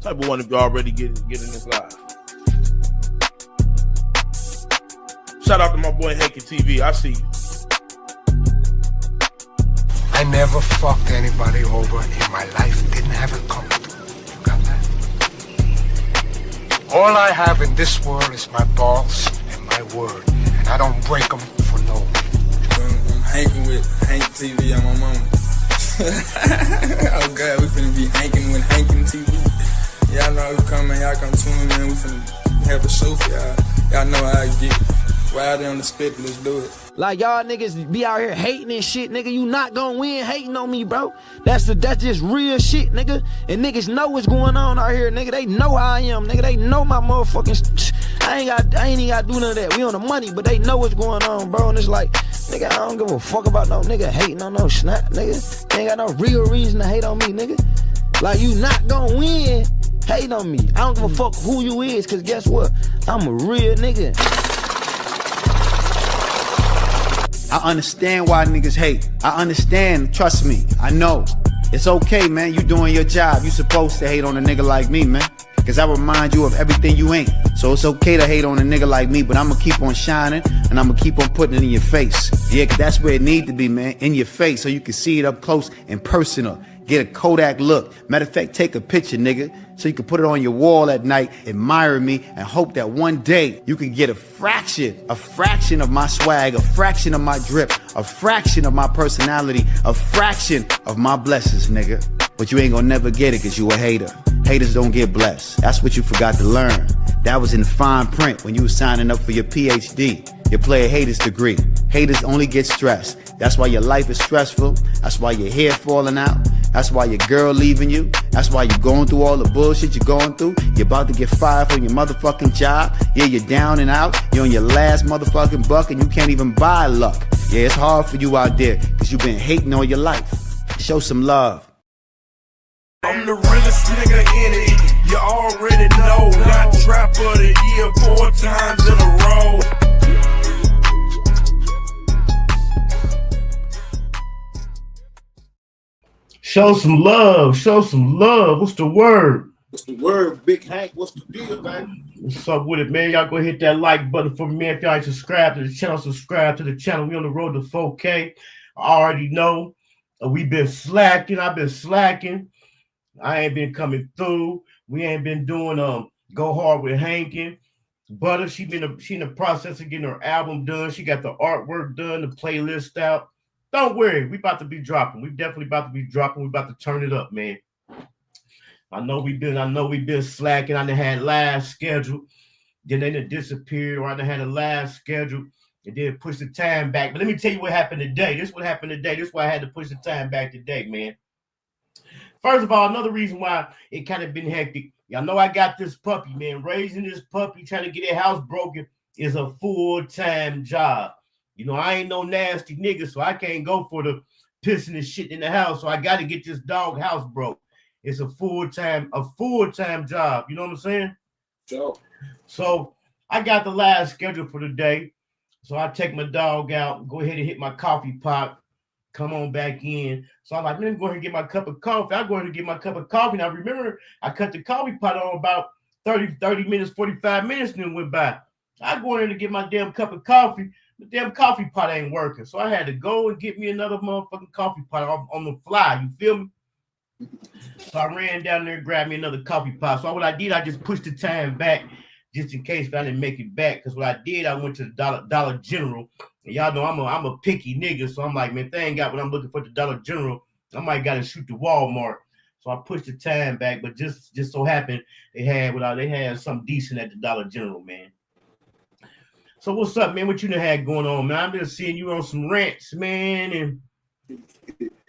Type of one if you already get in this live. Shout out to my boy Hankin TV. I see you. I never fucked anybody over in my life. Didn't have it coming. You got that? All I have in this world is my balls and my word. And I don't break them for no one. I'm hanking with Hankin TV on my mama. Oh God, we finna be hanking with Hankin TV. Y'all know who come, man. Y'all come tune in, man. We finna have a show for y'all. Y'all know how I get. Right there on the spit, let's do it. Like y'all niggas be out here hating and shit, nigga. You not gonna win hating on me, bro. That's just real shit, nigga. And niggas know what's going on out here, nigga. They know how I am, nigga. They know my motherfucking. I ain't even gotta do none of that. We on the money, but they know what's going on, bro. And it's like, nigga, I don't give a fuck about no nigga hating on no snap, nigga. They ain't got no real reason to hate on me, nigga. Like you not gonna win hating on me. I don't give a fuck who you is, cause guess what? I'm a real nigga. I understand why niggas hate. I understand, trust me, I know. It's okay, man, you doing your job. You supposed to hate on a nigga like me, man. Cause I remind you of everything you ain't. So it's okay to hate on a nigga like me, but I'ma keep on shining and I'ma keep on putting it in your face. Yeah, cause that's where it need to be, man, in your face so you can see it up close and personal. Get a Kodak look. Matter of fact, take a picture, nigga, so you can put it on your wall at night, admire me, and hope that one day you can get a fraction of my swag, a fraction of my drip, a fraction of my personality, a fraction of my blessings, nigga. But you ain't gonna never get it because you a hater. Haters don't get blessed. That's what you forgot to learn. That was in fine print when you was signing up for your PhD, your player haters degree. Haters only get stressed. That's why your life is stressful. That's why your hair falling out. That's why your girl leaving you. That's why you're going through all the bullshit you're going through. You're about to get fired from your motherfucking job. Yeah, you're down and out. You're on your last motherfucking buck and you can't even buy luck. Yeah, it's hard for you out there because you've been hating all your life. Show some love. I'm the realest nigga in it. You already know. Got trap of the year 4 times in a row. Show some love. Show some love. What's the word? What's the word, Big Hank? What's the deal, man? What's up with it, man? Y'all go hit that like button for me, man. If y'all ain't subscribed to the channel, subscribe to the channel. We on the road to 4K. I already know. We've been slacking. I've been slacking. I ain't been coming through. We ain't been doing Go Hard with Hankin. Butter, she in the process of getting her album done. She got the artwork done, the playlist out. Don't worry, we about to be dropping. We definitely about to be dropping. We about to turn it up, man. I know we've been slacking. I done had live scheduled. Then they done disappeared, or I done had a live scheduled and then push the time back. But let me tell you what happened today. This is what happened today. This is why I had to push the time back today, man. First of all, another reason why it kind of been hectic. Y'all know I got this puppy, man. Raising this puppy, trying to get a house broken is a full-time job. You know, I ain't no nasty nigga, so I can't go for the pissing and shit in the house. So I got to get this dog house broke. It's a full-time job. You know what I'm saying? Sure. So I got the last schedule for the day. So I take my dog out, go ahead and hit my coffee pot, come on back in. So I'm like, let me go ahead and get my cup of coffee. I go ahead and get my cup of coffee. Now remember, I cut the coffee pot on about 30 minutes, 45 minutes, and then went by. I go in to get my damn cup of coffee. The damn coffee pot ain't working. So I had to go and get me another motherfucking coffee pot on the fly. You feel me? So I ran down there and grabbed me another coffee pot. So what I did, I just pushed the time back just in case if I didn't make it back. Because what I did, I went to the Dollar General. And y'all know I'm a picky nigga. So I'm like, man, if they ain't got what I'm looking for at the Dollar General, I might got to shoot the Walmart. So I pushed the time back. But just so happened they had something decent at the Dollar General, man. So what's up, man? What you done had going on, man? I've been seeing you on some rants, man, and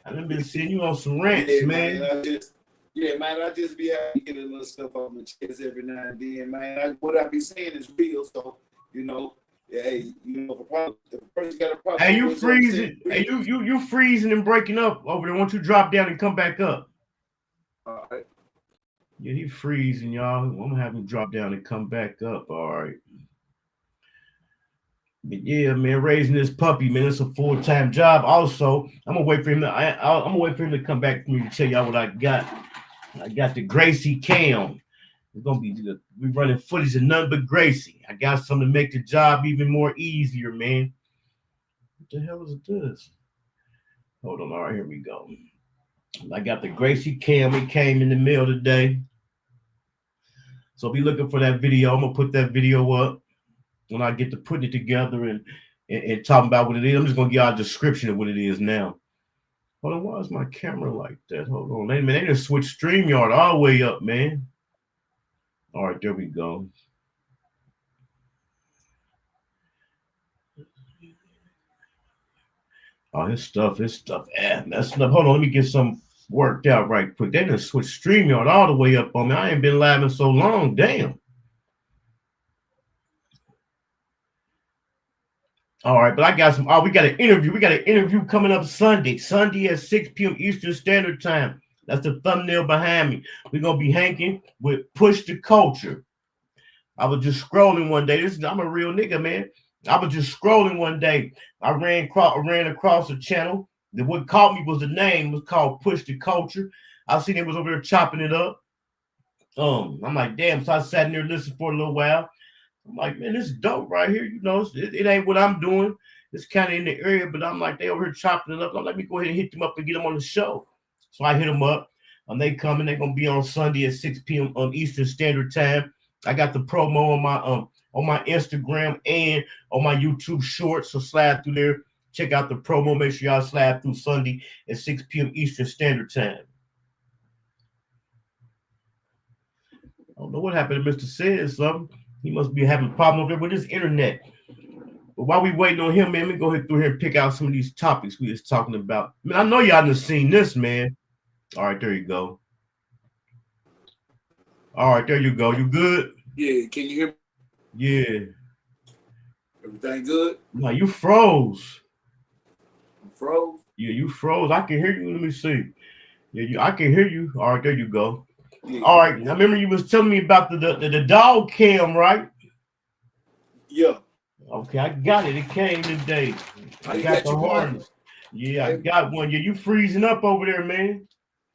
I've been seeing you on some rants, yeah, man. I just be out to get a little stuff off my chest every now and then, man. What I be saying is real, so you know, hey, you know, if a person got a problem. Hey, you freezing? Hey, you freezing and breaking up over there? Why don't you drop down and come back up? All right. Yeah, he freezing, y'all. I'm gonna have him drop down and come back up. All right. But yeah, man, raising this puppy, man, it's a full-time job. Also, I'm gonna wait for him to come back for me to tell y'all what I got. I got the Gracie cam. We're gonna be running footage of nothing but Gracie. I got something to make the job even more easier, man. What the hell is this? Hold on. All right, here we go. I got the Gracie cam. It came in the mail today. So be looking for that video. I'm gonna put that video up when I get to putting it together and talking about what it is. I'm just gonna give y'all a description of what it is now. Hold on, why is my camera like that? Hold on, man. They just switched StreamYard all the way up, man. All right, there we go. Oh, this stuff, messing up. Hold on, let me get some worked out right quick. They just switched StreamYard all the way up on me. I ain't been live in so long. Damn. All right, but I got some. Oh, we got an interview. We got an interview coming up Sunday at 6 p.m. Eastern Standard Time. That's the thumbnail behind me. We're gonna be hanging with Push the Culture. I was just scrolling one day. I'm a real nigga, man. I was just scrolling one day. I ran across a channel. What caught me was the name. It was called Push the Culture. I seen it was over there chopping it up. I'm like, damn. So I sat in there listening for a little while. I'm like, man, this is dope right here. You know, it ain't what I'm doing. It's kind of in the area, but I'm like, they over here chopping it up. I'm like, let me go ahead and hit them up and get them on the show. So I hit them up. They coming. They're gonna be on Sunday at 6 p.m. Eastern Standard Time. I got the promo on my Instagram and on my YouTube Shorts. So slide through there, check out the promo. Make sure y'all slide through Sunday at 6 p.m. Eastern Standard Time. I don't know what happened to Mr. Said something. He must be having a problem over there with his internet. But while we waiting on him, man, let me go ahead through here and pick out some of these topics we was talking about. Man, I know y'all done seen this, man. All right, there you go. All right, there you go. You good? Yeah, can you hear me? Yeah. Everything good? No, you froze. I'm froze? Yeah, you froze. I can hear you. Let me see. Yeah, I can hear you. All right, there you go. Yeah. All right. Now remember you was telling me about the dog cam, right? Yeah. Okay, I got it. It came today. I got the harness. Yeah, I got one. Yeah, you freezing up over there, man.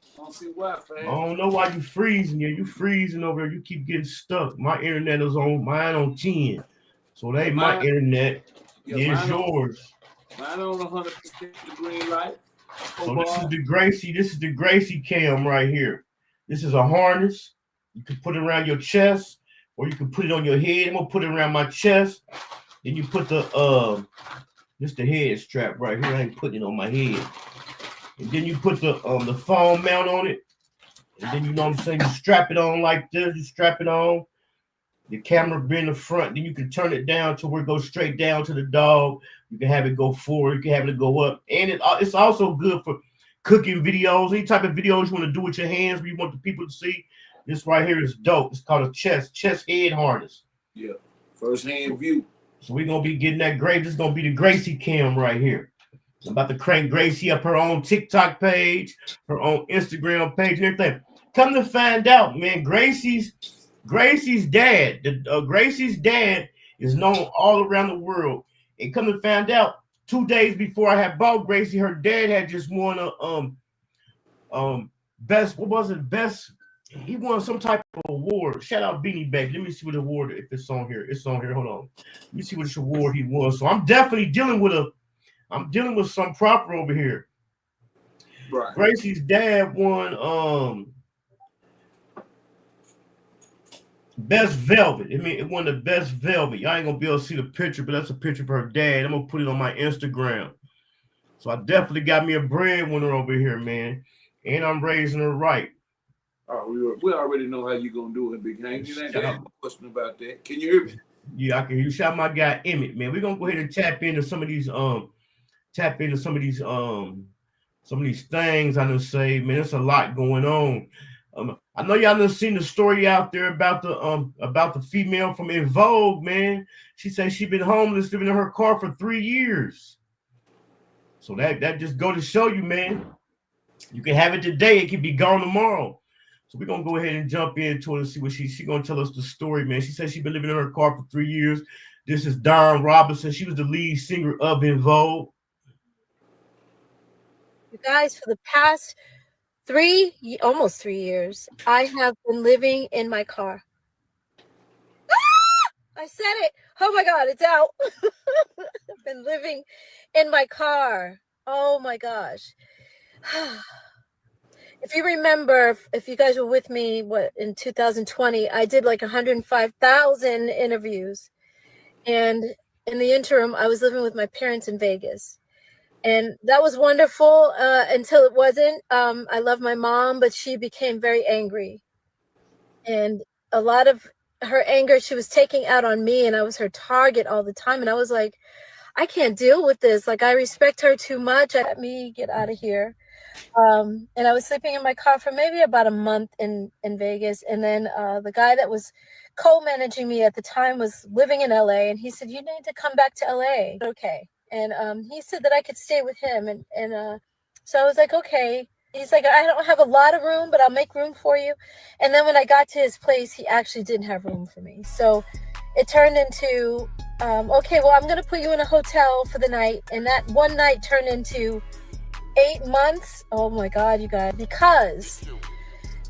I don't see why, fam. I don't know why you freezing. Yeah, you freezing over there. You keep getting stuck. My internet is mine on 10. So it ain't my internet. Yeah, it's yours. Mine on 100% the green light. So this is the Gracie cam right here. This is a harness. You can put it around your chest, or you can put it on your head. I'm gonna put it around my chest. Then you put the head strap right here. I ain't putting it on my head. And then you put the phone mount on it. And then you know what I'm saying, you strap it on like this. You strap it on. The camera be in the front. Then you can turn it down to where it goes straight down to the dog. You can have it go forward. You can have it go up. And it's also good for cooking videos. Any type of videos you want to do with your hands where you want the people to see. This right here is dope. It's called a chest head harness. Yeah. First hand view. So we're going to be getting that great. This is going to be the Gracie cam right here. I'm about to crank Gracie up her own TikTok page, her own Instagram page, and everything. Come to find out, man, Gracie's dad, Gracie's dad is known all around the world. And come to find out, 2 days before I had bought Gracie, her dad had just won a best. What was it? Best. He won some type of award. Shout out Beanie Baby. Let me see what award, if it's on here. It's on here. Hold on. Let me see which award he won. So I'm definitely dealing with some proper over here. Right. Gracie's dad won Best Velvet. I mean, it won the Best Velvet. Y'all ain't gonna be able to see the picture, but that's a picture of her dad. I'm gonna put it on my Instagram. So I definitely got me a breadwinner over here, man. And I'm raising her right. Oh, we already know how you gonna do it, Big Hank. You ain't got no question about that. Can you hear me? Yeah, I can hear you. Shout out my guy Emmett, man. We're gonna go ahead and tap into some of these things I done say, man. There's a lot going on. I know y'all done seen the story out there about the female from In Vogue, man. She said she been homeless, living in her car for 3 years. So that just go to show you, man. You can have it today, it can be gone tomorrow. So we're gonna go ahead and jump into it and see what she's gonna tell us the story, man. She said she's been living in her car for 3 years. This is Dawn Robinson. She was the lead singer of In Vogue. You guys, for the past almost 3 years, I have been living in my car. I said it. Oh my God, it's out. I've been living in my car. Oh my gosh. If you remember, if you guys were with me, in 2020, I did like 105,000 interviews. And in the interim, I was living with my parents in Vegas. And that was wonderful until it wasn't. I love my mom, but she became very angry. And a lot of her anger, she was taking out on me, and I was her target all the time. And I was like, I can't deal with this. Like, I respect her too much. Let me get out of here. And I was sleeping in my car for maybe about a month in Vegas. And then the guy that was co-managing me at the time was living in LA. And he said, you need to come back to LA. Okay. And he said that I could stay with him. And so I was like, okay. He's like, I don't have a lot of room, but I'll make room for you. And then when I got to his place, he actually didn't have room for me. So it turned into, okay, well, I'm going to put you in a hotel for the night. And that one night turned into 8 months. Oh my God, you guys, because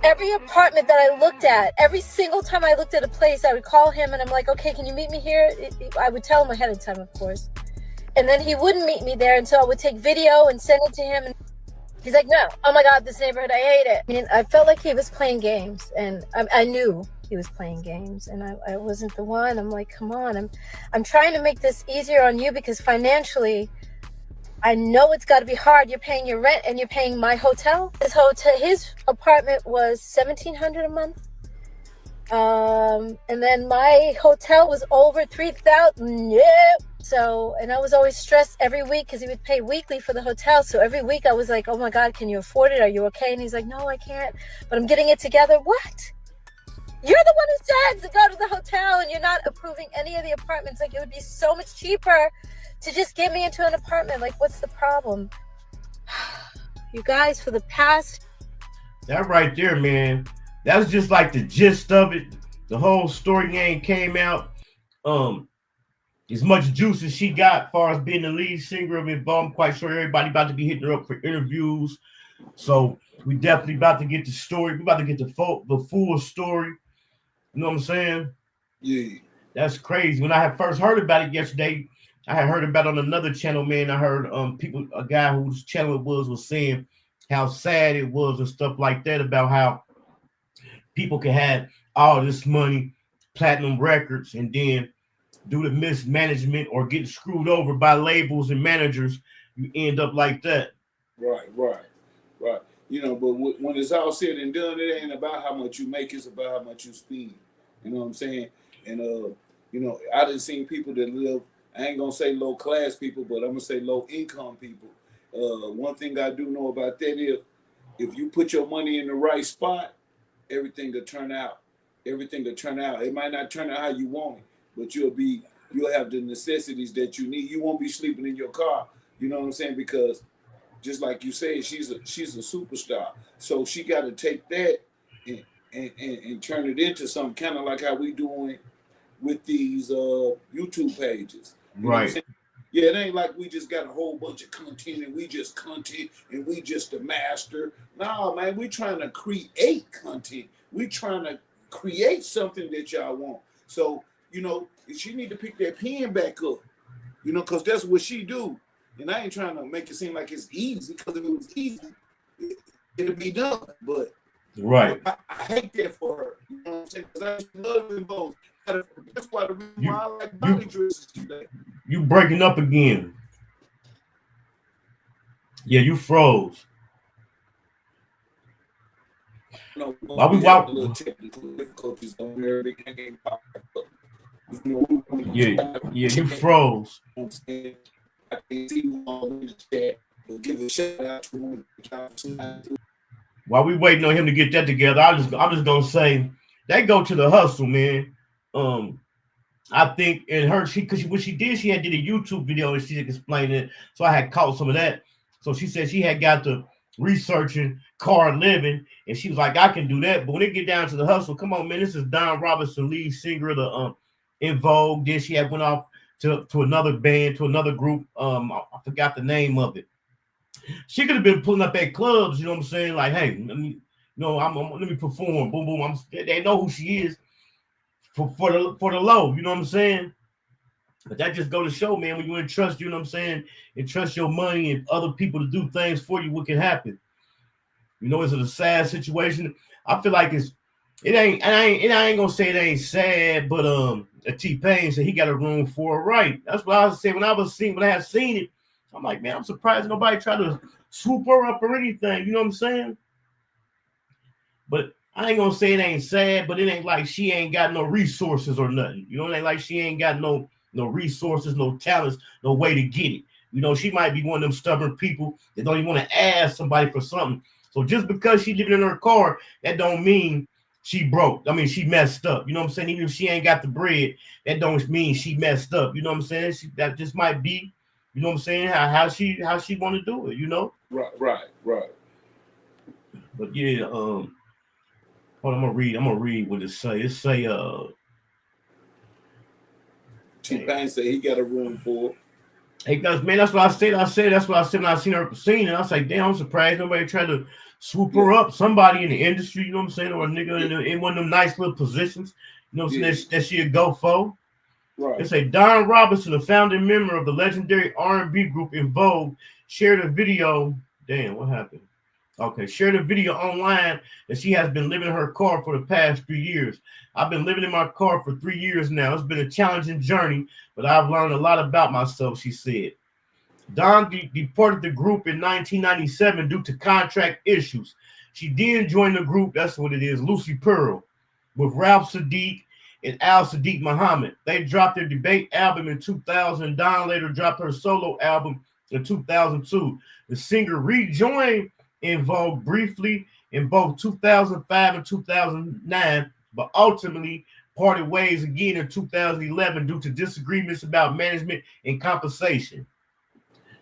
every apartment that I looked at, every single time I looked at a place, I would call him and I'm like, okay, can you meet me here? I would tell him ahead of time, of course. And then he wouldn't meet me there. And so I would take video and send it to him. And he's like, no, oh my God, this neighborhood, I hate it. I mean, I felt like he was playing games, and I knew he was playing games, and I wasn't the one. I'm like, come on, I'm trying to make this easier on you because financially, I know it's got to be hard. You're paying your rent and you're paying my hotel. His apartment was $1,700 a month. And then my hotel was over $3,000. Yeah. So, and I was always stressed every week because he would pay weekly for the hotel. So every week I was like, oh my God, can you afford it? Are you okay? And he's like, no, I can't, but I'm getting it together. What? You're the one who said to go to the hotel and you're not approving any of the apartments. Like, it would be so much cheaper to just get me into an apartment. Like, what's the problem? You guys, for the past. That right there, man. That was just like the gist of it. The whole story ain't came out. As much juice as she got as far as being the lead singer of it, I'm quite sure everybody about to be hitting her up for interviews. So we definitely about to get the story. We about to get the full story. You know what I'm saying? Yeah. That's crazy. When I had first heard about it yesterday, I had heard about it on another channel, man. I heard a guy whose channel it was saying how sad it was and stuff like that, about how people can have all this money, platinum records, and then due to mismanagement or getting screwed over by labels and managers, you end up like that. Right. You know, but when it's all said and done, it ain't about how much you make, it's about how much you spend. You know what I'm saying? And, you know, I done seen people that live, I ain't gonna say low class people, but I'm gonna say low income people. One thing I do know about that is if you put your money in the right spot, everything will turn out. It might not turn out how you want it, but you'll have the necessities that you need. You won't be sleeping in your car. You know what I'm saying? Because just like you said, she's a superstar. So she got to take that and turn it into something, kind of like how we doing with these YouTube pages. You know what I'm saying? Yeah, it ain't like we just got a whole bunch of content and we just the master. No, man, we trying to create content. We trying to create something that y'all want. So, you know, she need to pick that pen back up, you know, because that's what she do. And I ain't trying to make it seem like it's easy, because if it was easy, it'd be done. But right, I hate that for her. You know what I'm saying? Because I love them both. That's why the reason why I like body dresses today. You breaking up again. Yeah, you froze. No, Why we a little technical difficulties on there. Yeah, you froze. I can see you all in the chat. We'll give a shout out to him. While we waiting on him to get that together, I'm just gonna say they go to the hustle, man. I think in her, what she did a YouTube video and she explained it. So I had caught some of that. So she said she had got to researching car living, and she was like, I can do that. But when it get down to the hustle, come on, man, this is Don Robinson, lead singer of the In Vogue. Then she had went off to another band, to another group. I forgot the name of it. She could have been pulling up at clubs, you know what I'm saying? Like, hey, let me, let me perform. Boom, boom. They know who she is for the low, you know what I'm saying? But that just go to show, man, when you entrust, you know what I'm saying, entrust your money and other people to do things for you, what can happen? You know, it's a sad situation. I feel like I ain't gonna say it ain't sad, but T-Pain said he got a room for it, right? That's what I was saying when I had seen it. I'm like, man, I'm surprised nobody tried to swoop her up or anything. You know what I'm saying? But I ain't gonna say it ain't sad, but it ain't like she ain't got no resources or nothing. You know, it ain't like she ain't got no resources, no talents, no way to get it. You know, she might be one of them stubborn people that don't even want to ask somebody for something. So just because she living in her car, that don't mean she broke. I mean, she messed up. You know what I'm saying? Even if she ain't got the bread, that don't mean she messed up. You know what I'm saying? That just might be, you know what I'm saying, how she want to do it, you know? Right. But yeah, hold on, I'm gonna read what it say. It say T-Pain said he got a room for it. Hey guys, man, that's what I said. That's what I said when I seen her scene, and I was like, damn, I'm surprised nobody tried to swoop her up. Somebody in the industry, you know what I'm saying, or a nigga in one of them nice little positions, you know what I'm saying, that she'd go for. Right. They say Don Robinson, a founding member of the legendary R&B group In Vogue, shared a video. Damn, what happened? Okay, shared a video online that she has been living in her car for the past 3 years. I've been living in my car for 3 years now. It's been a challenging journey, but I've learned a lot about myself, she said. Dawn departed the group in 1997 due to contract issues. She then joined the group, that's what it is, Lucy Pearl, with Ralph Sadiq and Al Sadiq Muhammad. They dropped their debate album in 2000. Dawn later dropped her solo album in 2002. The singer rejoined In Vogue briefly in both 2005 and 2009, but ultimately parted ways again in 2011 due to disagreements about management and compensation.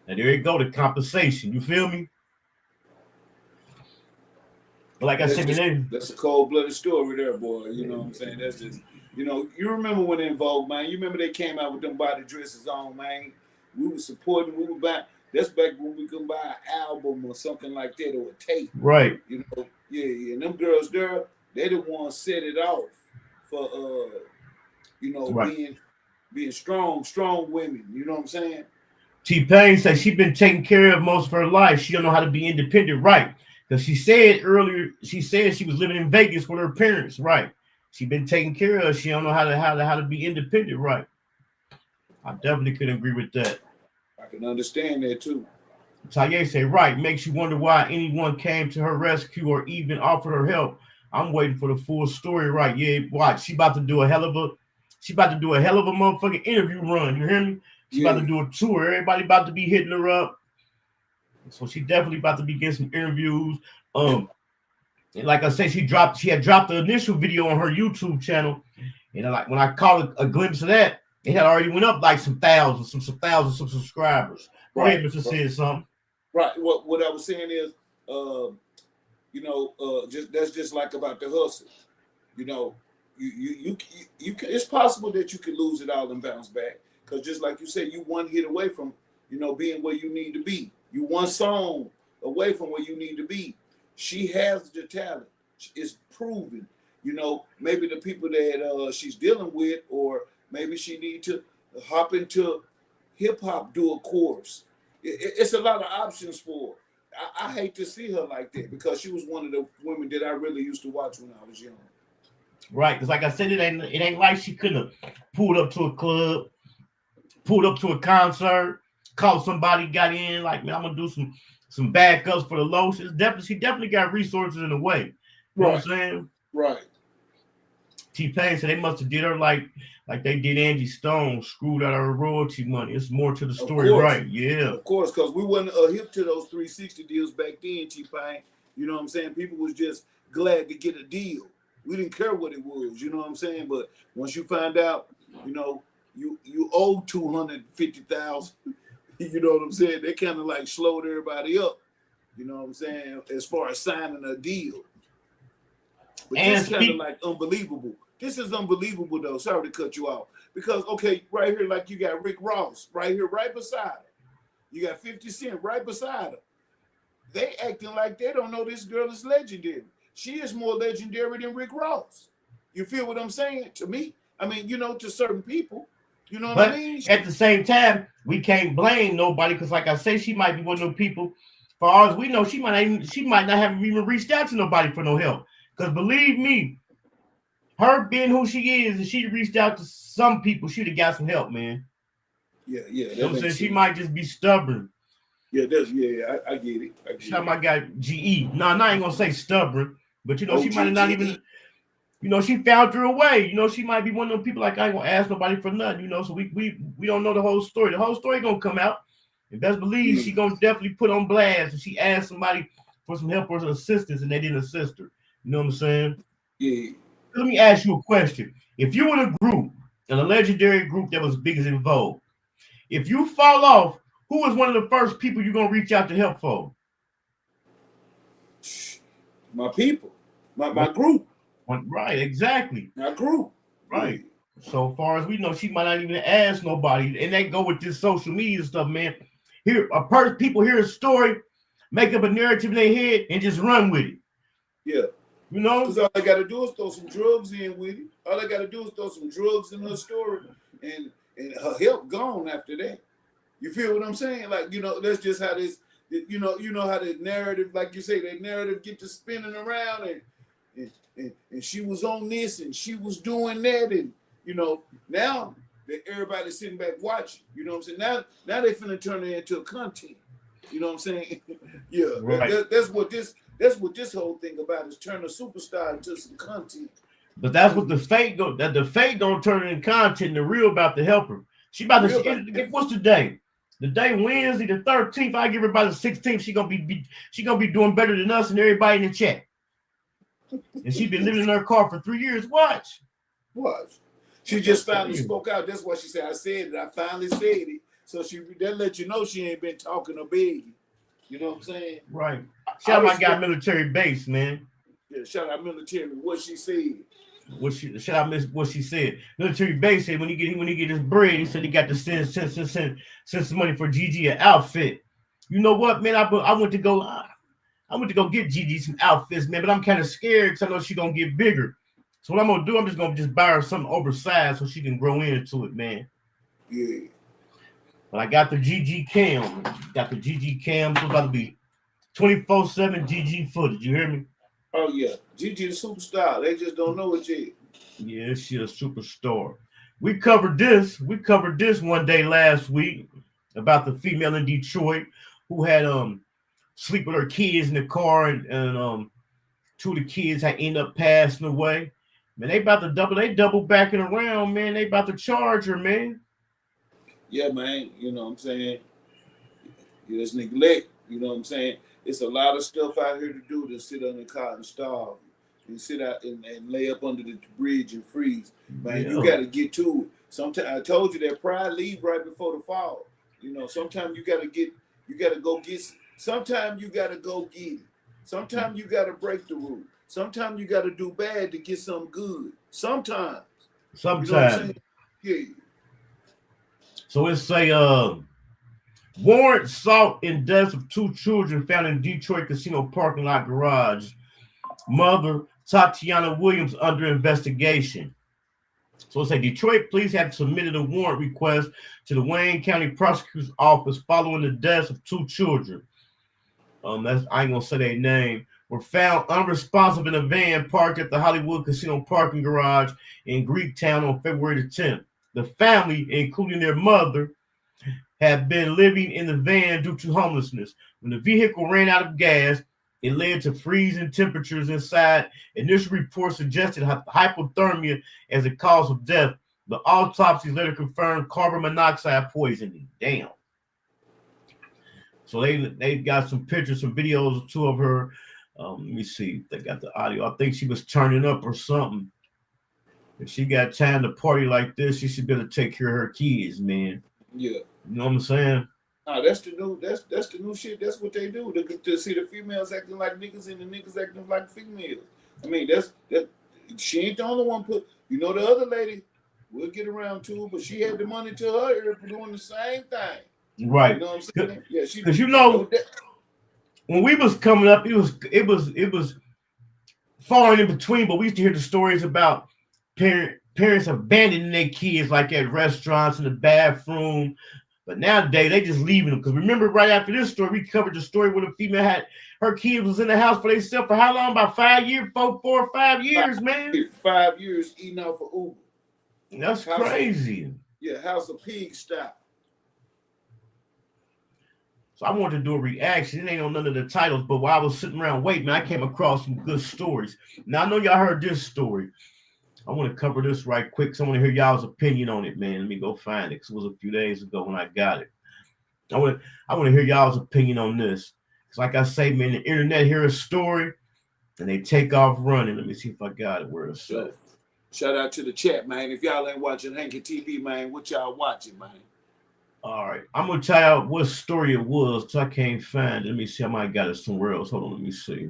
Now there you go, the compensation. You feel me? Like I said, that's a cold-blooded story there, boy. You know what I'm saying? That's just, you know, you remember when In Vogue, man. You remember they came out with them body dresses on, man. We were supporting, we were buying. That's back when we could buy an album or something like that or a tape. Right. You know, yeah. And them girls there, they the ones set it off for right. being strong women. You know what I'm saying? T-Pain said she been taking care of most of her life. She don't know how to be independent, right? Because she said earlier, she was living in Vegas with her parents, right? She been taking care of. She don't know how to be independent, right? I definitely could agree with that. I can understand that too. Taye say, right, makes you wonder why anyone came to her rescue or even offered her help. I'm waiting for the full story, right? Yeah, watch. She about to do a hell of a motherfucking interview run. You hear me? She about to do a tour. Everybody about to be hitting her up. So she definitely about to be getting some interviews. And like I said, she had dropped the initial video on her YouTube channel. And like when I caught a glimpse of that, it had already went up like some thousands of subscribers. Go ahead, Mr. Said something. Right. What I was saying is, that's just like about the hustle. You know, you can, it's possible that you could lose it all and bounce back. Because just like you said, you one hit away from, being where you need to be. You one song away from where you need to be. She has the talent. It's proven. Maybe the people that she's dealing with, or maybe she need to hop into hip hop, do a course. It's a lot of options for her. I hate to see her like that because she was one of the women that I really used to watch when I was young. Right, because like I said, it ain't like she couldn't have pulled up to a club, pulled up to a concert, called somebody, got in, like, man, I'm gonna do some backups for the low. She definitely got resources in the way. You know what I'm saying? Right. T-Pain said they must have did her like they did Angie Stone, screwed out her royalty money. It's more to the story, right? Yeah. Of course, because we wasn't hip to those 360 deals back then, T-Pain. You know what I'm saying? People was just glad to get a deal. We didn't care what it was, you know what I'm saying? But once you find out, you owe $250,000, you know what I'm saying? They kind of like slowed everybody up, you know what I'm saying, as far as signing a deal. But this kind of like unbelievable. This is unbelievable though. Sorry to cut you off. Because, okay, right here, like you got Rick Ross right here, right beside her. You got 50 Cent right beside her. they acting like they don't know this girl is legendary. She is more legendary than Rick Ross. You feel what I'm saying? To me, I mean, you know, to certain people, you know what I mean? At the same time, we can't blame nobody because, like I say, she might be one of those people. For all as we know, she might not have even reached out to nobody for no help. Because believe me, her being who she is, and she reached out to some people, she'd have got some help, man. Yeah. You know what I'm saying? She might just be stubborn. Yeah, I get it. Shout out my guy GE. No, I ain't gonna say stubborn, but you know, she might have not even, you know, she found her way. You know, she might be one of those people like I ain't gonna ask nobody for nothing, you know. So we don't know the whole story. The whole story gonna come out. And best believe she gonna definitely put on blast if she asked somebody for some help or some assistance and they didn't assist her. You know what I'm saying? Yeah. Let me ask you a question. If you were in a group, in a legendary group that was big as in Vogue, if you fall off, who is one of the first people you're gonna reach out to help for? My people, my group. Right, exactly. My group. Right. So far as we know, she might not even ask nobody, and they go with this social media stuff, man. Here, people hear a story, make up a narrative in their head, and just run with it. Yeah. You know? Because all I got to do is throw some drugs in with it. All I got to do is throw some drugs in her story, and her help gone after that. You feel what I'm saying? Like, you know, that's just how this, you know how the narrative, like you say, that narrative get to spinning around, and she was on this, and she was doing that, and, you know, now that everybody's sitting back watching, you know what I'm saying? Now they finna turn it into a content. You know what I'm saying? Yeah, right. That's what this whole thing about is turn a superstar into some content. But that's what the fake gonna turn it into content. The real about to help her. She about to. What's the day? The day Wednesday, the 13th. I give her by the 16th. She gonna be doing better than us and everybody in the chat. And she been living in her car for 3 years. Watch. She just finally spoke out. That's what she said. I said it. I finally said it. So that let you know she ain't been talking or begging. You know what I'm saying? Right. Shout out my guy Military Base, man. Yeah, shout out Military. What she said. What she said. Military Base said when he get his bread, he said he got to send some money for Gigi an outfit. You know what, man? I went to go get Gigi some outfits, man, but I'm kind of scared because I know she's gonna get bigger. So what I'm gonna do, I'm just gonna buy her something oversized so she can grow into it, man. Yeah. But I got the GG cam. So it's about to be 24/7 GG footage. You hear me? Oh yeah, GG the superstar. They just don't know it yet. Yeah, she a superstar. We covered this one day last week about the female in Detroit who had sleep with her kids in the car, and two of the kids had ended up passing away. Man, they about to double backing around, man. They about to charge her, man. Yeah, man. You know what I'm saying? It's neglect. You know what I'm saying? It's a lot of stuff out here to do to sit on the car and starve and sit out and lay up under the bridge and freeze. Man, you got to get to it. Sometimes I told you that pride leave right before the fall. You know, sometimes you got to go get. Sometimes you got to go get it. Sometimes you got to break the rule. Sometimes you got to do bad to get something good. Sometimes. You know what I'm saying? Yeah. So it's a warrant assault and death of two children found in Detroit casino parking lot garage. Mother Tatiana Williams under investigation. So it's a Detroit police have submitted a warrant request to the Wayne County Prosecutor's Office following the deaths of two children. I ain't gonna say their name. Were found unresponsive in a van parked at the Hollywood Casino parking garage in Greektown on February the 10th. The family, including their mother, had been living in the van due to homelessness. When the vehicle ran out of gas, it led to freezing temperatures inside. Initial reports suggested hypothermia as a cause of death. The autopsy later confirmed carbon monoxide poisoning. Damn. So they got some pictures, some videos, two of her. Let me see if they got the audio. I think she was turning up or something. If she got time to party like this, she should be able to take care of her kids, man. Yeah. You know what I'm saying? That's the new shit. That's what they do to see the females acting like niggas and the niggas acting like females. I mean, that she ain't the only one put. You know, the other lady, we'll get around to her, but she had the money to her ear for doing the same thing. Right. You know what I'm saying? Yeah, because you know, when we was coming up, it was falling in between, but we used to hear the stories about parents abandoning their kids like at restaurants in the bathroom. But nowadays they just leaving them. Because remember, right after this story, we covered the story where the female had her kid was in the house for themselves for how long? About 5 years, 4 or 5 years, man. 5 years eating off of Uber. That's crazy. House of Pig style. So I wanted to do a reaction. It ain't on none of the titles, but while I was sitting around waiting, man, I came across some good stories. Now I know y'all heard this story. I want to cover this right quick. So I want to hear y'all's opinion on it, man. Let me go find it because it was a few days ago when I got it. I want to hear y'all's opinion on this. Because like I say, man, the internet hear a story and they take off running. Let me see if I got it where it's at. Shout out to the chat, man. If y'all ain't watching Hankin TV, man, what y'all watching, man? All right. I'm going to tell y'all what story it was so I can't find it. Let me see. I might got it somewhere else. Hold on. Let me see.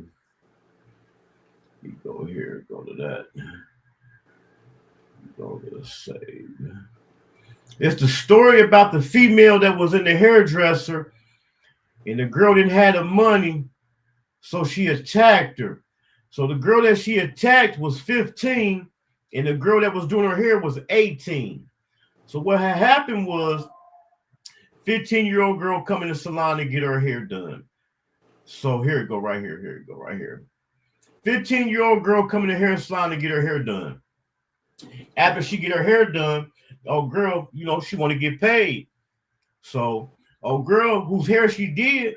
Let me go here. Go to that. Go to the save. It's the story about the female that was in the hairdresser and the girl didn't have the money, so she attacked her. So the girl that she attacked was 15 and the girl that was doing her hair was 18. So what had happened was 15-year-old girl come in the salon to get her hair done. So here it go right here. Here it go right here. 15-year-old girl come in the hair salon to get her hair done. After she get her hair done, old girl, you know, she want to get paid. So old girl whose hair she did,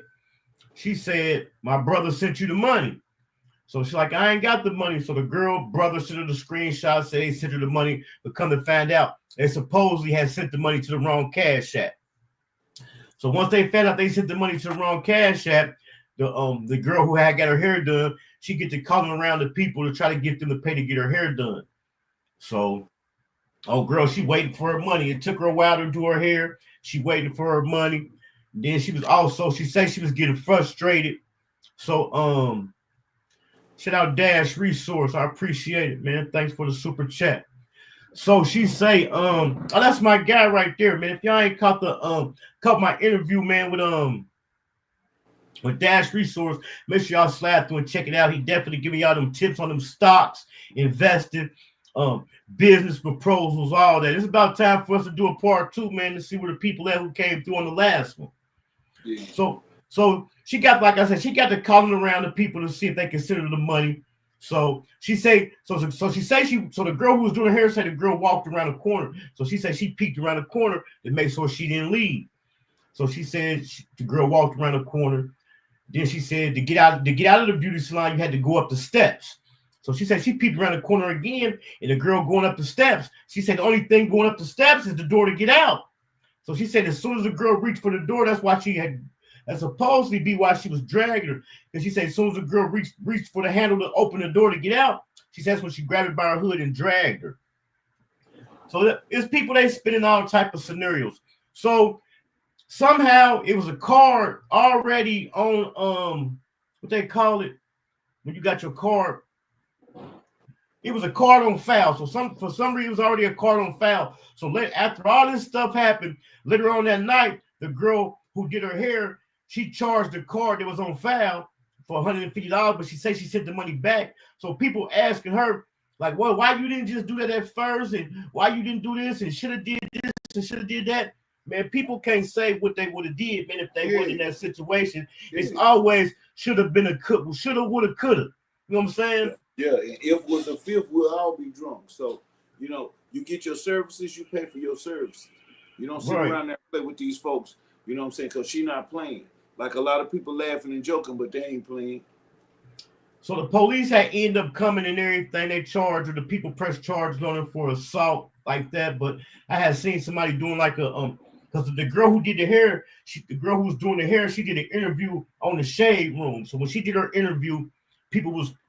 she said, my brother sent you the money. So she's like, I ain't got the money. So the girl brother sent her the screenshot, said they sent her the money, but come to find out, they supposedly had sent the money to the wrong cash app. So once they found out they sent the money to the wrong cash app, the girl who had got her hair done, she get to calling around the people to try to get them to pay to get her hair done. So, girl, she waited for her money. It took her a while to do her hair. She waited for her money. Then she was also, she said she was getting frustrated. So, shout out Dash Resource. I appreciate it, man. Thanks for the super chat. So she say, oh, that's my guy right there, man. If y'all ain't caught my interview, man, with Dash Resource, make sure y'all slide through and check it out. He definitely giving y'all them tips on them stocks, investing, business proposals, all that. It's about time for us to do a part 2, man, to see where the people at who came through on the last one. Yeah. So she got, like I said, she got to calling around the people to see if they consider the money. So she say, so the girl who was doing her hair said the girl walked around the corner. So she said she peeked around the corner to make sure she didn't leave. So she said the girl walked around the corner. Then she said to get out of the beauty salon, you had to go up the steps. So she said she peeked around the corner again, and the girl going up the steps, she said the only thing going up the steps is the door to get out. So she said as soon as the girl reached for the door, that's supposedly be why she was dragging her. Because she said as soon as the girl reached for the handle to open the door to get out, she says when she grabbed it by her hood and dragged her. So it's people they spinning all type of scenarios. So somehow it was a card already on what they call it when you got your card. It was a card on file. So for some reason it was already a card on file. So after all this stuff happened, later on that night, the girl who did her hair, she charged the card that was on file for $150, but she said she sent the money back. So people asking her, like, well, why you didn't just do that at first, and why you didn't do this, and should have did this, and should have did that. Man, people can't say what they would have did, man, if they weren't in that situation. It's always should have been a shoulda, woulda, coulda. You know what I'm saying? Yeah, and if was a fifth, we'll all be drunk. So, you know, you get your services, you pay for your services. You don't sit around there and play with these folks, you know what I'm saying, because she not playing. Like a lot of people laughing and joking, but they ain't playing. So the police had ended up coming and everything. They charged her. The people pressed charges on her for assault like that. But I had seen somebody doing like a because the girl who did the hair, the girl who was doing the hair, she did an interview on the Shade Room. So when she did her interview,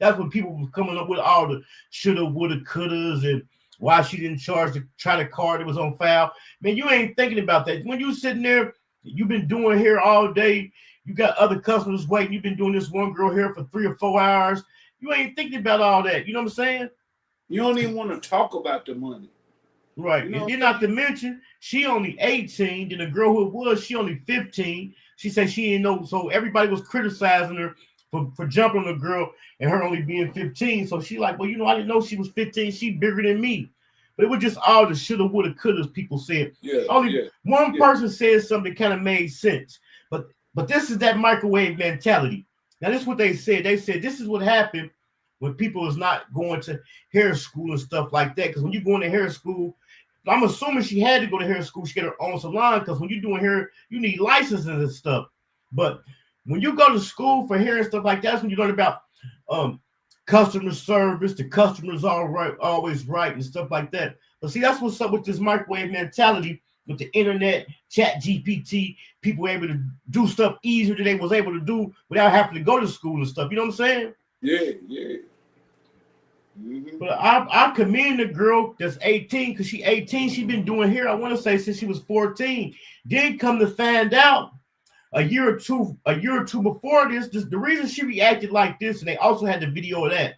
that's when people was coming up with all the shoulda, woulda, couldas, and why she didn't try the card that was on file. Man, you ain't thinking about that. When you sitting there, you've been doing hair all day. You got other customers waiting. You've been doing this one girl hair for 3 or 4 hours. You ain't thinking about all that. You know what I'm saying? You don't even want to talk about the money. Right. You know, and then not to mention, she only 18. Then the girl who it was, she only 15. She said she didn't know. So everybody was criticizing her for jumping on the girl and her only being 15. So she like, well, you know, I didn't know she was 15. She bigger than me. But it was just all the shoulda, woulda, coulda people said. Only one person said something that kind of made sense. But this is that microwave mentality. Now, this is what they said. They said this is what happened when people is not going to hair school and stuff like that. Because when you go into hair school, I'm assuming she had to go to hair school. She got her own salon because when you're doing hair, you need licenses and stuff. But when you go to school for hair and stuff like that, that's when you learn about customer service. The customer's always right and stuff like that. But see, that's what's up with this microwave mentality with the internet, chat GPT. People were able to do stuff easier than they was able to do without having to go to school and stuff. You know what I'm saying? Yeah. Mm-hmm. But I commend the girl that's 18 because she 18. She been doing hair, I want to say, since she was 14. Then come to find out a year or two before this, the reason she reacted like this, and they also had the video of that.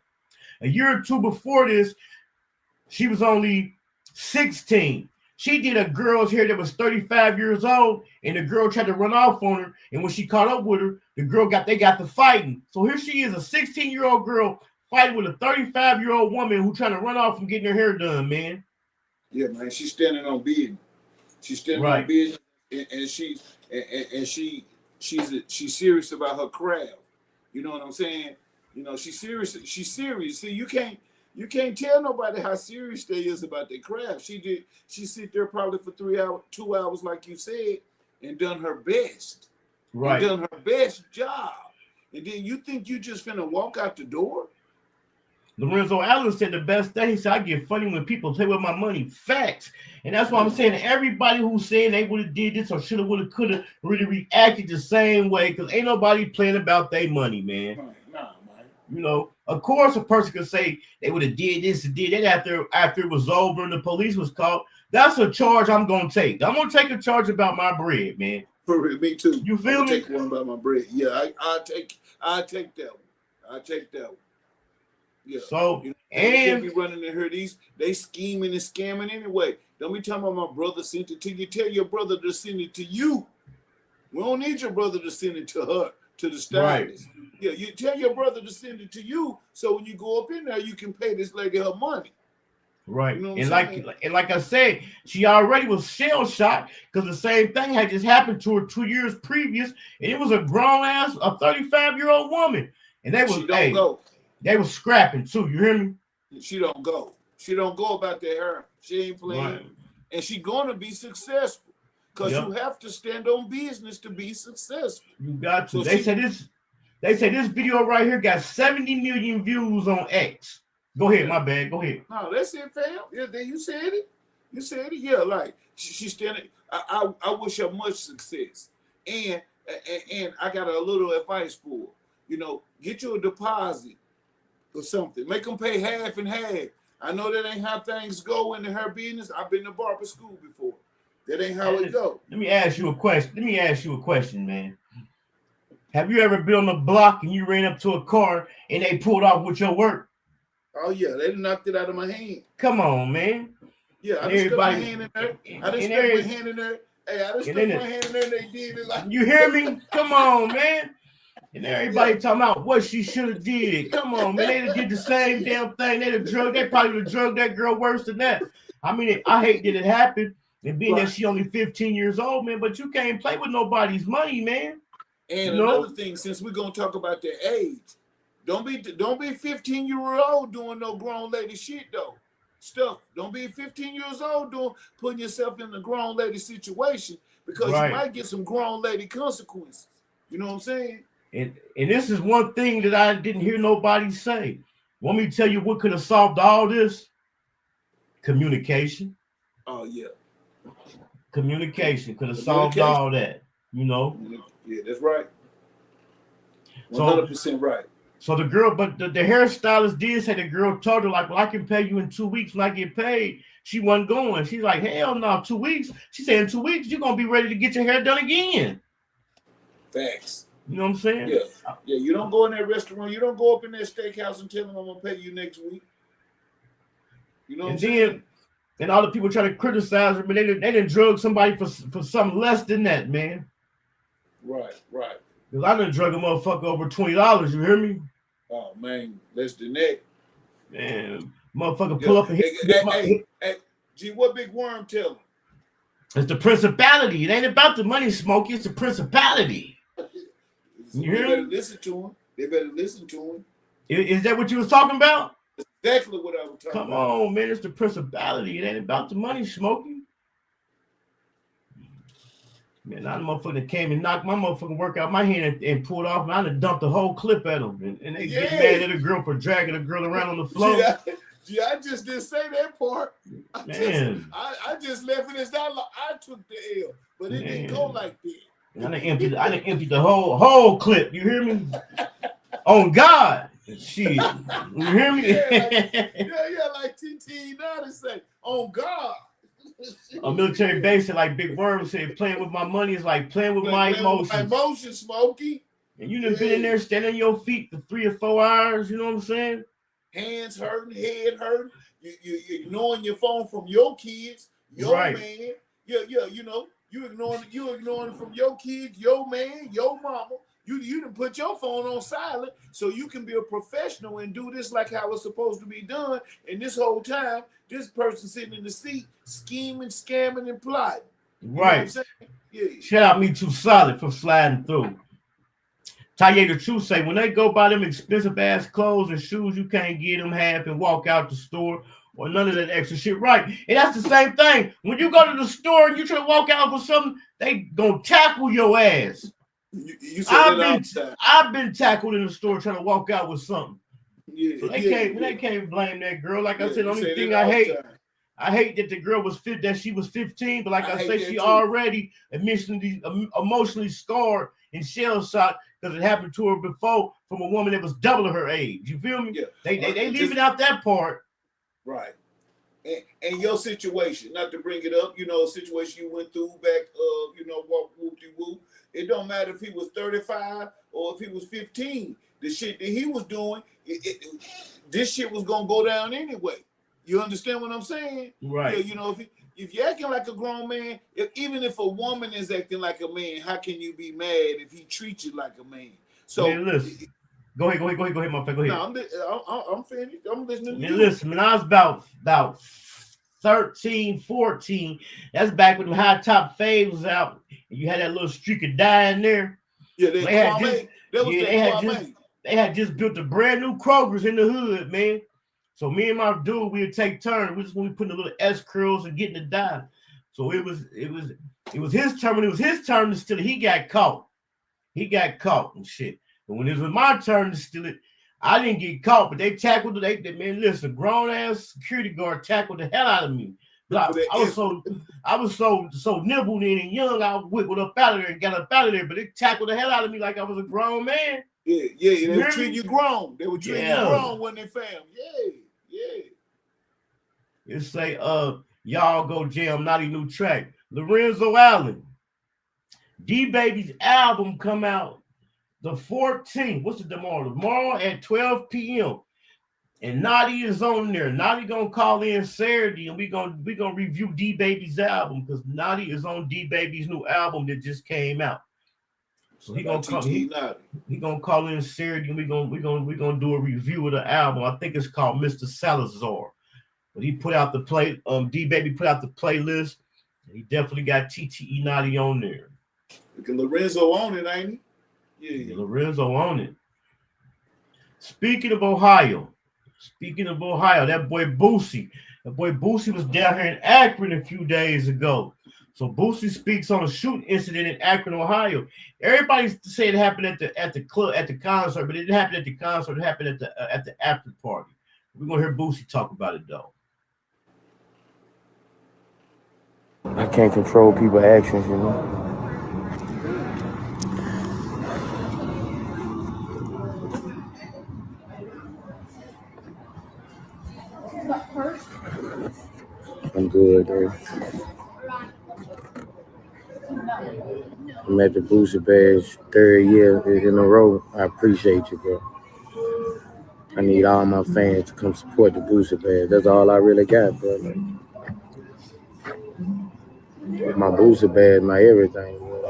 A year or two before this, she was only 16. She did a girl's hair that was 35 years old, and the girl tried to run off on her. And when she caught up with her, they got to fighting. So here she is, a 16-year-old girl fighting with a 35-year-old woman who trying to run off and getting her hair done, man. Yeah, man, she's standing on business. She's standing on business, and she's serious about her craft. You know what I'm saying? You know, she's serious. She's serious. See, you can't tell nobody how serious they is about their craft. She sit there probably for 2 hours, like you said, and done her best. Right. And done her best job. And then you think you just finna walk out the door? Lorenzo Allen said the best thing. He said, I get funny when people play with my money. Facts. And that's why I'm saying everybody who's saying they would have did this or shoulda, woulda, coulda really reacted the same way because ain't nobody playing about their money, man. Nah, man. You know, of course a person could say they would have did this and did that after it was over and the police was called. That's a charge I'm going to take. I'm going to take a charge about my bread, man. For me too. You feel me? Take one about my bread. Yeah, I'll take that one. I'll take that one. Yeah. So, you know, and they can't be running in here. They scheming and scamming anyway. Don't be talking about my brother sent it to you. Tell your brother to send it to you. We don't need your brother to send it to her, to the stylist. Right. Yeah, you tell your brother to send it to you so when you go up in there, you can pay this lady her money. Right. You know and like I said, she already was shell shocked because the same thing had just happened to her 2 years previous, and it was a grown ass, a 35-year-old woman. And they was go. They was scrapping too. You hear me? She don't go. She don't go about that hair. She ain't playing. Right. And she gonna be successful. Because you have to stand on business to be successful. You got to. So they say this video right here got 70 million views on X. Go ahead, my bad. Go ahead. No, that's it, fam. Yeah, you said it. You said it. Yeah, like she's standing. I wish her much success. And I got a little advice for her. You know, get you a deposit or something. Make them pay half and half. I know that ain't how things go in her business. I've been to barber school before. That ain't how it go. Let me ask you a question, man. Have you ever been on the block and you ran up to a car and they pulled off with your work? Oh yeah, they knocked it out of my hand. Come on, man. Yeah, I just stuck my hand in there. I just stuck my hand in there. Hey, I just stuck my hand in there and they did it like. You hear me? Come on, man. And everybody talking about what she should have did. Come on, man. They'd have did the same damn thing. They probably would have drugged that girl worse than that. I mean, I hate that it happened. And being that she only 15 years old, man, but you can't play with nobody's money, man. And another thing, since we're gonna talk about their age, don't be 15-year-old doing no grown lady shit though. Don't be 15 years old putting yourself in a grown lady situation because you might get some grown lady consequences. You know what I'm saying? And this is one thing that I didn't hear nobody say. Want me to tell you what could have solved all this? Communication. Oh yeah. Communication could have solved all that, you know. Yeah, that's right. 100% right. So the girl, but the hairstylist did say the girl told her, like, well, I can pay you in 2 weeks when I get paid. She wasn't going. She's like, hell no, 2 weeks. She said in 2 weeks, you're going to be ready to get your hair done again. Facts. You know what I'm saying? Yeah. Yeah, you don't go in that restaurant. You don't go up in that steakhouse and tell them I'm going to pay you next week. You know what I'm saying? And all the people try to criticize her, but they didn't drug somebody for something less than that, man. Right. Because I done drug a motherfucker over $20, you hear me? Oh, man, less than that. Man, motherfucker pull up and hit. Hey, G, what Big Worm tell him? It's the principality. It ain't about the money, Smokey. It's the principality. You hear They better me? listen to him. They better listen to him. Is that what you was talking about? Exactly what I was talking Come about. on, man. It's the principality. It ain't about the money, Smokey. Man, I the motherfucker that came and knocked my motherfucking work out my hand and pulled off, and I done dumped the whole clip at him. And they get mad at a girl for dragging a girl around on the floor. Gee, I just didn't say that part. I just left it as that. I took the L, but it didn't go like that. I done emptied the whole clip. You hear me? On God. Shit. You hear me? Yeah, like TT now to say, on God. A military base, like Big Verb said, playing with my money is like playing with my emotions. My emotions, Smokey. And you done been in there standing on your feet for 3 or 4 hours, you know what I'm saying? Hands hurting, head hurting. You ignoring your phone from your kids, your man. Yeah, you know, you ignoring from your kids, your man, your mama. You done put your phone on silent so you can be a professional and do this like how it's supposed to be done. And this whole time, this person sitting in the seat scheming, scamming, and plotting. You right. Yeah. Shout out Me Too Solid for sliding through. Taye the Truth say when they go buy them expensive ass clothes and shoes, you can't get them half and walk out the store or none of that extra shit. Right. And that's the same thing. When you go to the store and you try to walk out with something, they gonna tackle your ass. I've been tackled in the store trying to walk out with something. Yeah, so they can't blame that girl. Like I said, the only thing I hate that the girl was fit, that she was 15, but like I say, she already emotionally scarred and shell shocked because it happened to her before from a woman that was double her age. You feel me? Yeah. They leaving out that part. Right. And your situation, not to bring it up, you know, a situation you went through back, whoop-de-whoop. It don't matter if he was 35 or if he was 15. The shit that he was doing, this shit was gonna go down anyway. You understand what I'm saying? Right. Yeah, you know, if you're acting like a grown man, even if a woman is acting like a man, how can you be mad if he treats you like a man? So man, listen. Go ahead, my friend. Go ahead. No, I'm finished. I'm listening to you. Listen, when I was about 13, 14, that's back when the high top fade was out. And you had that little streak of dye in there. Yeah, they had just built a brand new Kroger's in the hood, man. So me and my dude, we'd take turns. We just want to put the little S curls and getting the dye. So it was his turn. When it was his turn to steal it, he got caught. He got caught and shit. And when it was my turn to steal it, I didn't get caught, but they tackled it. Man, listen, grown ass security guard tackled the hell out of me. I was so nibbled in and young, I wiggled up out of there and got up out of there, but they tackled the hell out of me like I was a grown man. Yeah, they were treating you grown. They were treating you grown when they found. Yeah. It say, y'all go jam, naughty new track. Lorenzo Allen. D-Baby's album come out the 14th. What's it tomorrow? Tomorrow at 12 p.m. And Naughty is on there. Naughty gonna call in Saturday, and we gonna review D-Baby's album because Naughty is on D-Baby's new album that just came out. So he gonna call in Saturday, and we gonna do a review of the album. I think it's called Mr. Salazar. But he put out the D-Baby put out the playlist, and he definitely got TTE Naughty on there. Because Lorenzo on it, ain't he? Yeah, Lorenzo on it. Speaking of Ohio, that boy Boosie was down here in Akron a few days ago. So Boosie speaks on a shooting incident in Akron, Ohio. Everybody said it happened at the club, at the concert, but it didn't happen at the concert. It happened at the after party. We're gonna hear Boosie talk about it though. I can't control people's actions, you know. I'm good, dude. I'm at the Boosie Badge 3rd year in a row. I appreciate you, bro. I need all my fans to come support the Boosie Badge. That's all I really got, bro. My Boosie Badge, my everything, bro.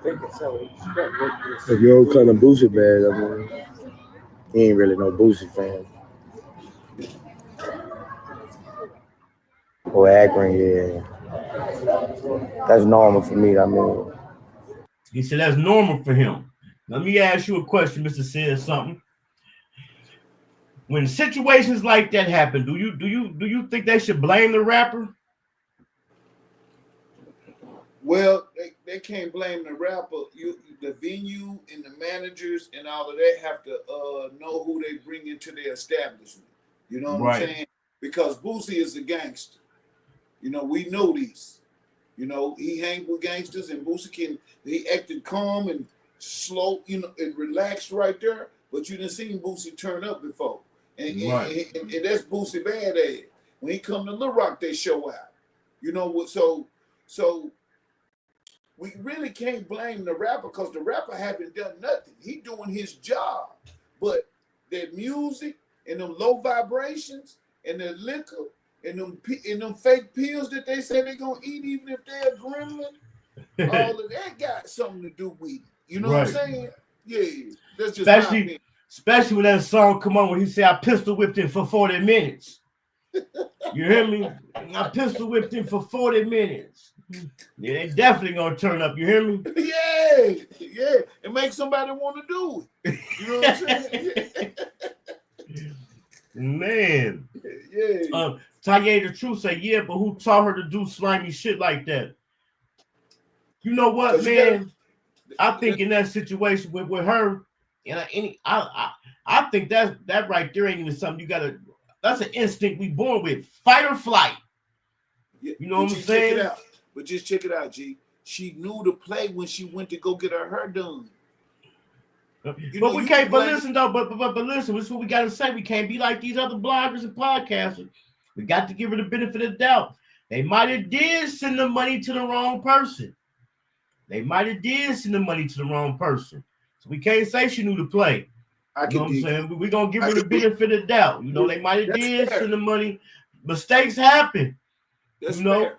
If you don't come to Boosie bad, I mean, he ain't really no Boosie fan. Or Akron, yeah. That's normal for me, I mean. He said that's normal for him. Let me ask you a question, Mr. Says Something. When situations like that happen, do you think they should blame the rapper? Well, they can't blame the rapper. The venue and the managers and all of that have to know who they bring into their establishment. You know what I'm saying? Because Boosie is a gangster. You know, we know this. You know, he hang with gangsters, and Boosie he acted calm and slow, you know, and relaxed right there. But you didn't see Boosie turn up before. And that's Boosie badass. When he come to Lil Rock, they show out. You know what? So we really can't blame the rapper because the rapper haven't done nothing. He doing his job. But that music and them low vibrations and the liquor and them fake pills that they say they're gonna eat even if they're a gremlin, all of that got something to do with it. You know what I'm saying? Yeah, that's just especially when that song come on when he said I pistol whipped him for 40 minutes. You hear me? I pistol whipped him for 40 minutes. Yeah, they definitely gonna turn up. You hear me? Yeah. It makes somebody want to do it. You know what I'm saying? Man. Yeah. Taya the Truth say, yeah, but who taught her to do slimy shit like that? You know what, man? I think in that situation with her, and I think that right there ain't even something you gotta. That's an instinct we born with, fight or flight. Yeah, you know what I'm saying? But just check it out, G. She knew to play when she went to go get her hair done. But we can't. But listen though. But listen. This is what we gotta say. We can't be like these other bloggers and podcasters. We got to give her the benefit of the doubt. They might have did send the money to the wrong person. So we can't say she knew to play. You know what I'm saying? We're gonna give her the benefit of the doubt. You know, they might have did send the money. Mistakes happen. That's fair.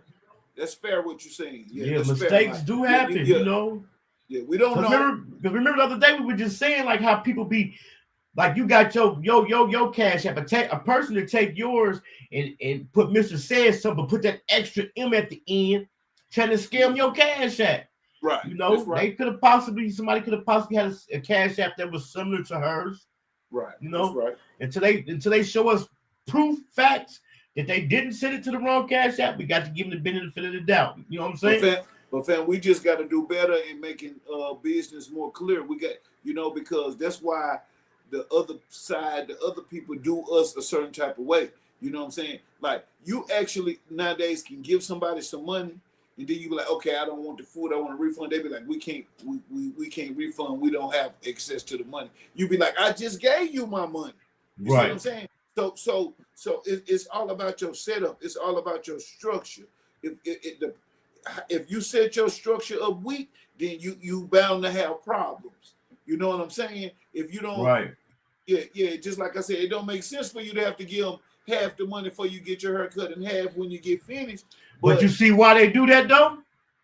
That's fair what you're saying. Yeah, mistakes do happen, you know. Yeah, we don't know. Remember the other day we were just saying like how people be like you got your cash app, a person to take yours and put Mr. Says something, but put that extra M at the end, trying to scam your cash app. Right. You know, somebody could have possibly had a cash app that was similar to hers. Right. You know, that's right. Until they show us proof, facts that they didn't send it to the wrong cash app, we got to give them the benefit of the doubt. You know what I'm saying? But fam, we just got to do better in making business more clear. We got, because that's why the other side, the other people do us a certain type of way. You know what I'm saying? Like you actually nowadays can give somebody some money, and then you be like, okay, I don't want the food, I want a refund. They be like, we can't refund. We don't have access to the money. You be like, I just gave you my money. You see what I'm saying? So it's all about your setup. It's all about your structure. If you set your structure up weak, then you bound to have problems. You know what I'm saying? If you don't, just like I said, it don't make sense for you to have to give them half the money before you get your hair cut and half when you get finished. But you see why they do that though?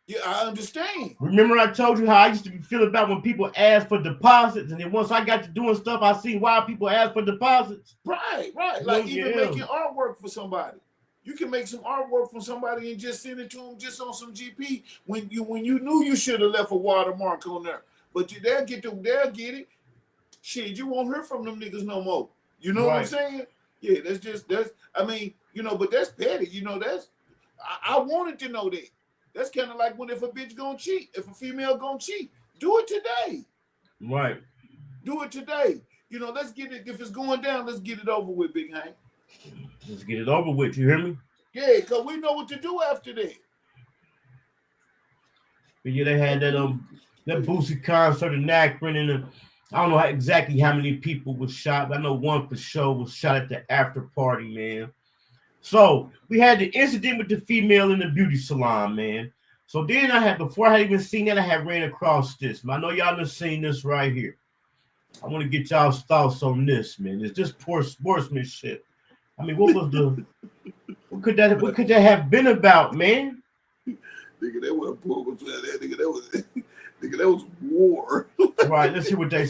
Yeah, I understand. Remember I told you how I used to feel about when people ask for deposits, and then once I got to doing stuff, I see why people ask for deposits. Right. Like even making artwork for somebody. You can make some artwork from somebody and just send it to them just on some GP when you knew you should have left a watermark on there. But they'll get it. Shit, you won't hear from them niggas no more. You know what I'm saying? Yeah, but that's petty. I wanted to know that. That's kind of like when if a bitch gonna cheat, if a female gonna cheat, do it today. Right. Do it today. Let's get it. If it's going down, let's get it over with, Big Hank. Let's get it over with. You hear me? Yeah, because we know what to do after that. But yeah, they had that Boosie concert in Akron, and I don't know exactly how many people was shot, but I know one for sure was shot at the after party, man. So we had the incident with the female in the beauty salon, man. So then before I had even seen that, I had ran across this. I know y'all done seen this right here. I want to get y'all's thoughts on this, man. It's just poor sportsmanship. I mean, what could that have been about, man? Nigga, that wasn't poor. Nigga, Nigga, that was war. Right. Let's hear what they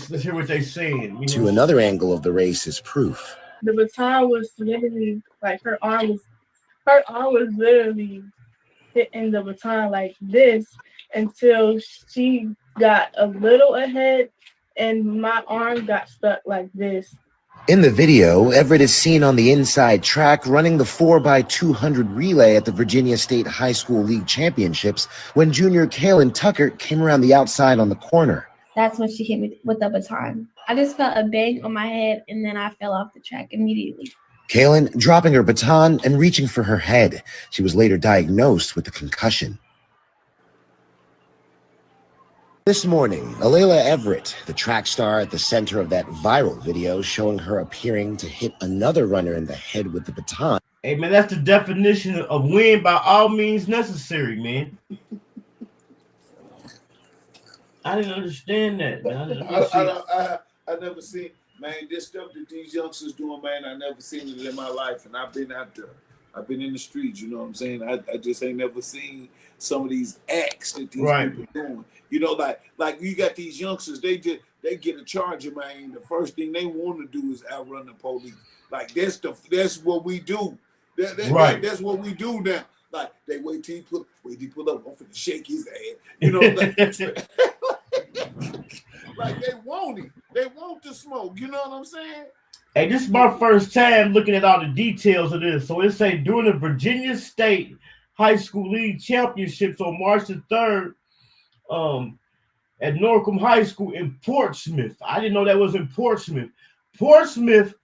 saying. You To know? another angle of the race is proof. The baton was literally like her arm was literally hitting the baton like this until she got a little ahead and my arm got stuck like this. In the video, Everett is seen on the inside track running the 4x200 relay at the Virginia State High School League Championships when junior Kaylin Tucker came around the outside on the corner. That's when she hit me with the baton. I just felt a bang on my head and then I fell off the track immediately. Kaylin dropping her baton and reaching for her head. She was later diagnosed with a concussion. This morning, Alayla Everett, the track star at the center of that viral video showing her appearing to hit another runner in the head with the baton. Hey, man, that's the definition of win by all means necessary, man. I didn't understand that, man. I never seen, man, this stuff that these youngsters doing, man, I never seen it in my life. And I've been out there. I've been in the streets, you know what I'm saying? I just ain't never seen some of these acts that these people doing. You know, like you got these youngsters, they get a charger, man. The first thing they want to do is outrun the police. Like that's what we do. That's what we do now. Like they wait till he pull up, I'm finna shake his ass. You know, like they want it. They want the smoke. You know what I'm saying? Hey, this is my first time looking at all the details of this. So it say during the Virginia State High School League Championships on March the 3rd, at Norcom High School in Portsmouth. I didn't know that was in Portsmouth. Portsmouth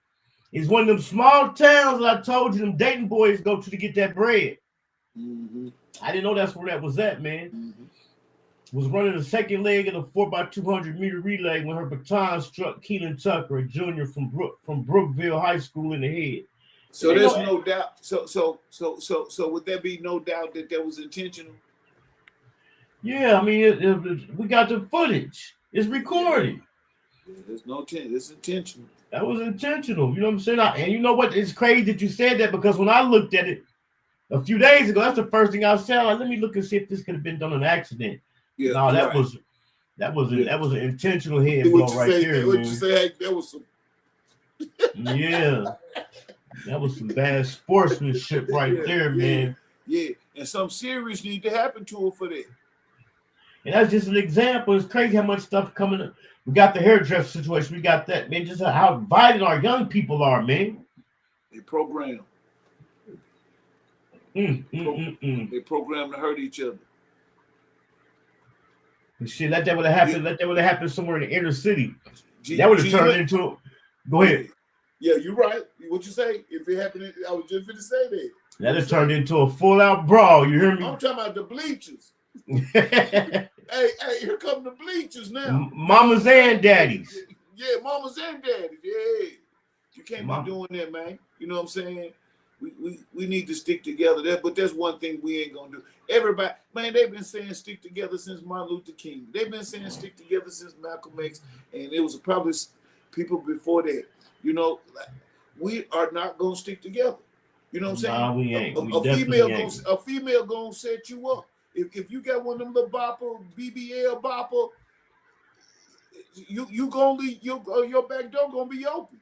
is one of them small towns that I told you them Dayton boys go to get that bread. Mm-hmm. I didn't know that's where that was at, man. Mm-hmm. Was running the second leg of the 4x200 meter relay when her baton struck Kaylin Tucker, a junior from Brookville High School, in the head. So there's no doubt. So would there be no doubt that that was intentional? Yeah, I mean, we got the footage. It's recorded. Yeah, there's no it's intentional. That was intentional. You know what I'm saying? And you know what? It's crazy that you said that because when I looked at it a few days ago, that's the first thing I said. Like, let me look and see if this could have been done on accident. Yeah, no, that was an intentional head blow right there. What you say? That was some. Yeah, that was some bad sportsmanship right there, man. Yeah, and some serious need to happen to her for that. And that's just an example. It's crazy how much stuff coming up. We got the hairdresser situation. We got that, man. Just how violent our young people are, man. They program. They program to hurt each other. And shit, that would have happened. That would have happened somewhere in the inner city. That would have turned into. Go ahead. Yeah, you're right. What you say? If it happened, I was just going to say that. That have turned into a full-out brawl. You hear me? I'm talking about the bleachers. hey, here come the bleachers now. Mamas and daddies. Yeah, mamas and daddies. Yeah, you can't be doing that, man. You know what I'm saying? We need to stick together. But that's one thing we ain't gonna do. Everybody, man, they've been saying stick together since Martin Luther King. They've been saying stick together since Malcolm X, and it was probably people before that. You know, we are not gonna stick together. You know what I'm saying? Nah, we ain't. A female gonna set you up. If you got one of them little bopper, BBL bopper, you gonna leave your back door gonna be open.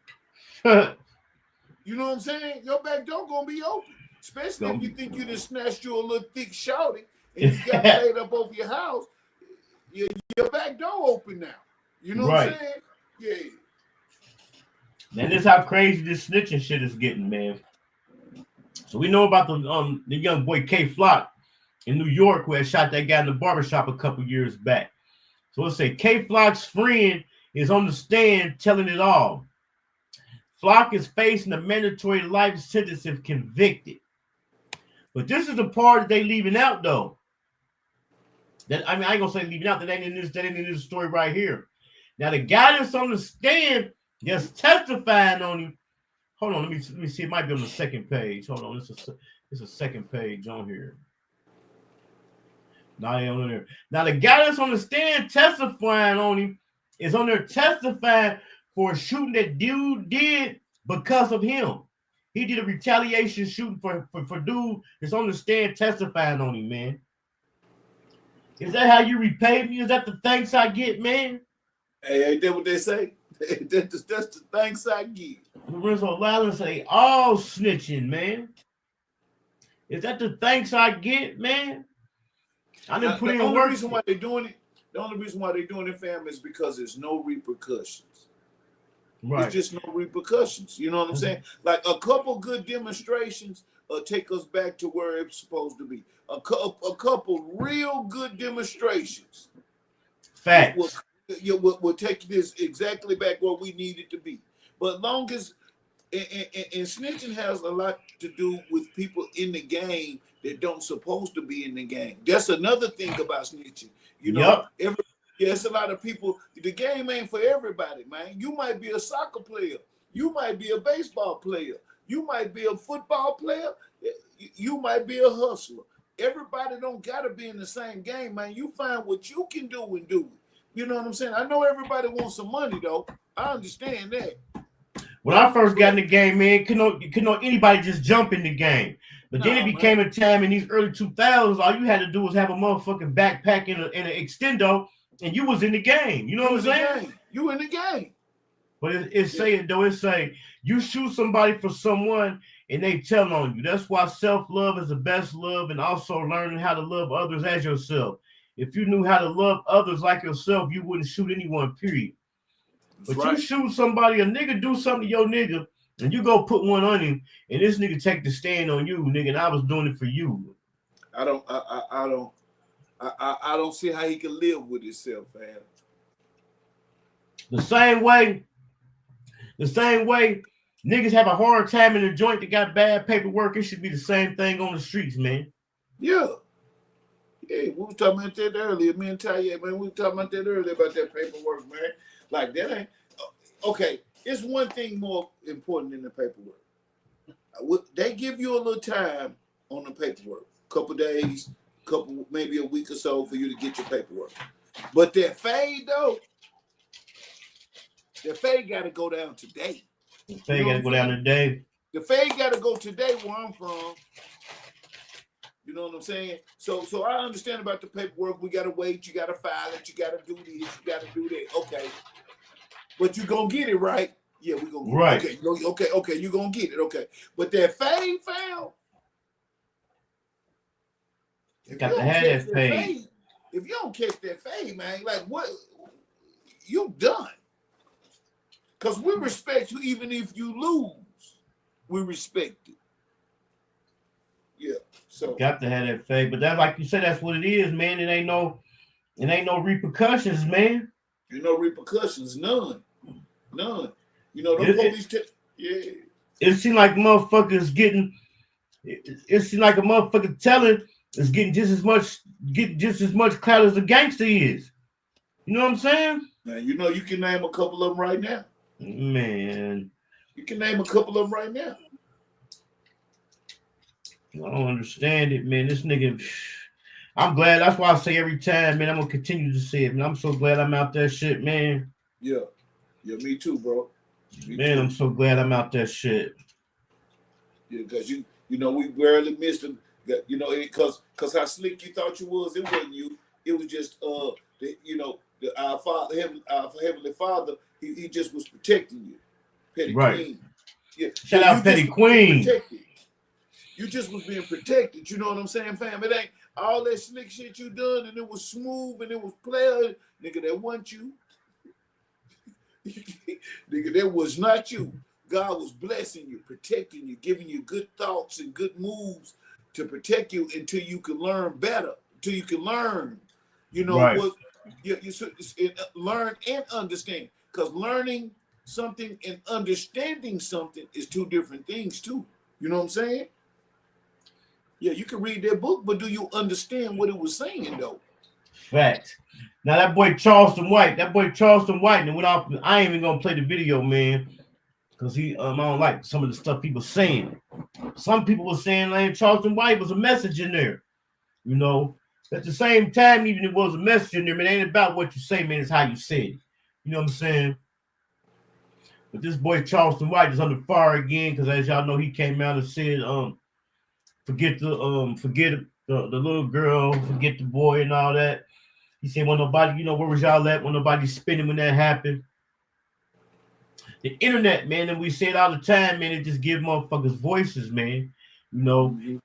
You know what I'm saying? Your back door gonna be open, especially if you think you just snatched you a little thick shorty and you got laid up over your house. Your back door open now. You know what I'm saying? Yeah. Man, this is how crazy this snitching shit is getting, man. So we know about the young boy K Flock in New York who had shot that guy in the barbershop a couple years back. So let's say K Flock's friend is on the stand telling it all. Flock is facing a mandatory life sentence if convicted. But this is the part that they leaving out, though. That I ain't gonna say leaving out. That ain't in this story right here. Now the guy that's on the stand just testifying on him. Hold on, let me see. It might be on the second page. Hold on, it's a second page on here. Not on there. Now the guy that's on the stand testifying on him is on there testifying for a shooting that dude did because of him. He did a retaliation shooting for dude that's on the stand testifying on him, man. Is that how you repay me? Is that the thanks I get, man? Hey, ain't that what they say? That's the thanks I get. Lorenzo Loudon say, all snitching, man. Is that the thanks I get, man? I didn't put in work. The only reason why they're doing it, fam, is because there's no repercussions. Right. It's just no repercussions. You know what I'm saying? Like a couple good demonstrations take us back to where it's supposed to be. A couple real good demonstrations. Facts. Will take this exactly back where we need it to be. But long as and snitching has a lot to do with people in the game that don't supposed to be in the game. That's another thing about snitching. You know, it's a lot of people. The game ain't for everybody, man. You might be a soccer player. You might be a baseball player. You might be a football player. You might be a hustler. Everybody don't gotta be in the same game, man. You find what you can do and do it. You know what I'm saying? I know everybody wants some money, though. I understand that. When I first got in the game, man, could no anybody just jump in the game. But then it became a time in these early 2000s, all you had to do was have a motherfucking backpack and an extendo, and you was in the game. You know what I'm saying? You in the game. But it's saying, though, it's saying you shoot somebody for someone and they tell on you. That's why self-love is the best love, and also learning how to love others as yourself. If you knew how to love others like yourself, you wouldn't shoot anyone, period. But you shoot somebody, a nigga do something to your nigga, and you go put one on him, and this nigga take the stand on you, nigga, and I was doing it for you. I don't see how he can live with himself, man. The same way niggas have a hard time in the joint that got bad paperwork, it should be the same thing on the streets, man. Yeah. Yeah, we were talking about that earlier. Me and Taya, man, we were talking about that earlier about that paperwork, man. Like, that ain't... Okay, it's one thing more important than the paperwork. They give you a little time on the paperwork. Couple days, maybe a week or so for you to get your paperwork. But that fade, though, the fade got to go down today. The fade got to go down today. The fade got to go today where I'm from. You know what I'm saying? So I understand about the paperwork. We got to wait. You got to file it. You got to do this. You got to do that. Okay. But you going to get it, right? Yeah, we're going to get it. Right. Okay, you're going to get it. Okay. But that fade, fam. You got to have that fade. If you don't catch that fade, man, like what? You done. Because we respect you even if you lose. We respect it. Yeah. So got to have that fade. But that, like you said, that's what it is, man. It ain't no repercussions, man. You know repercussions, none. You know, the police yeah. It seems like motherfuckers getting it seems like a motherfucker telling is getting just as much clout as the gangster is. You know what I'm saying? Man, you know you can name a couple of them right now. Man. You can name a couple of them right now. I don't understand it, man. This nigga, I'm glad. That's why I say every time, man, I'm going to continue to say it, man. I'm so glad I'm out that shit, man. Yeah, me too, bro. Man, I'm so glad I'm out that shit. Yeah, because you know, we barely missed him. You know, because how slick you thought you was, it wasn't you. It was just, our Heavenly Father, he just was protecting you. Petty Queen. Yeah. Shout out Petty Queen. You just was being protected. You know what I'm saying, fam? It ain't all that slick shit you done and it was smooth and it was player. Nigga, that wasn't you. Nigga, that was not you. God was blessing you, protecting you, giving you good thoughts and good moves to protect you until you can learn better, until you can learn, you know, what you learn and understand. Because learning something and understanding something is two different things too. You know what I'm saying? Yeah, you can read that book, but do you understand what it was saying though? Fact. Now that boy Charleston White, and went off. I ain't even gonna play the video, man, because I don't like some of the stuff people saying. Some people were saying like Charleston White was a message in there, you know. At the same time, even if it was a message in there, man, it ain't about what you say, man, it's how you say it. You know what I'm saying? But this boy Charleston White is under fire again, because as y'all know, he came out and said, forget the little girl, forget the boy and all that. He said, when nobody, where was y'all at when nobody spinning when that happened? The internet, man, and we say it all the time, man, it just give motherfuckers voices, man.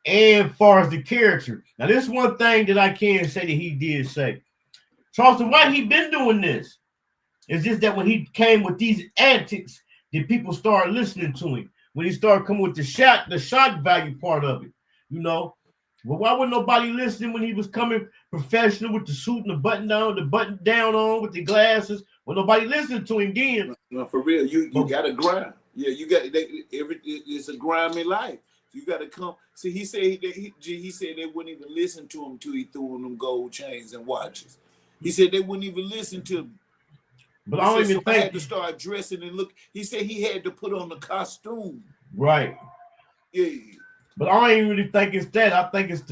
And far as the character. Now, this one thing that I can say that he did say. Charleston, why he been doing this? It's just that when he came with these antics, that people started listening to him. When he started coming with the shock value part of it, But why wasn't nobody listening when he was coming professional with the suit and the button down on with the glasses? Well, nobody listened to him then. No, for real, you got to grind. Yeah, you got it's a grimy life. You got to come. See, he said he said they wouldn't even listen to him till he threw on them gold chains and watches. He said they wouldn't even listen to him. But I don't even think he had to start dressing and look. He said he had to put on the costume. Right. Yeah. But I don't even really think it's that. I think it's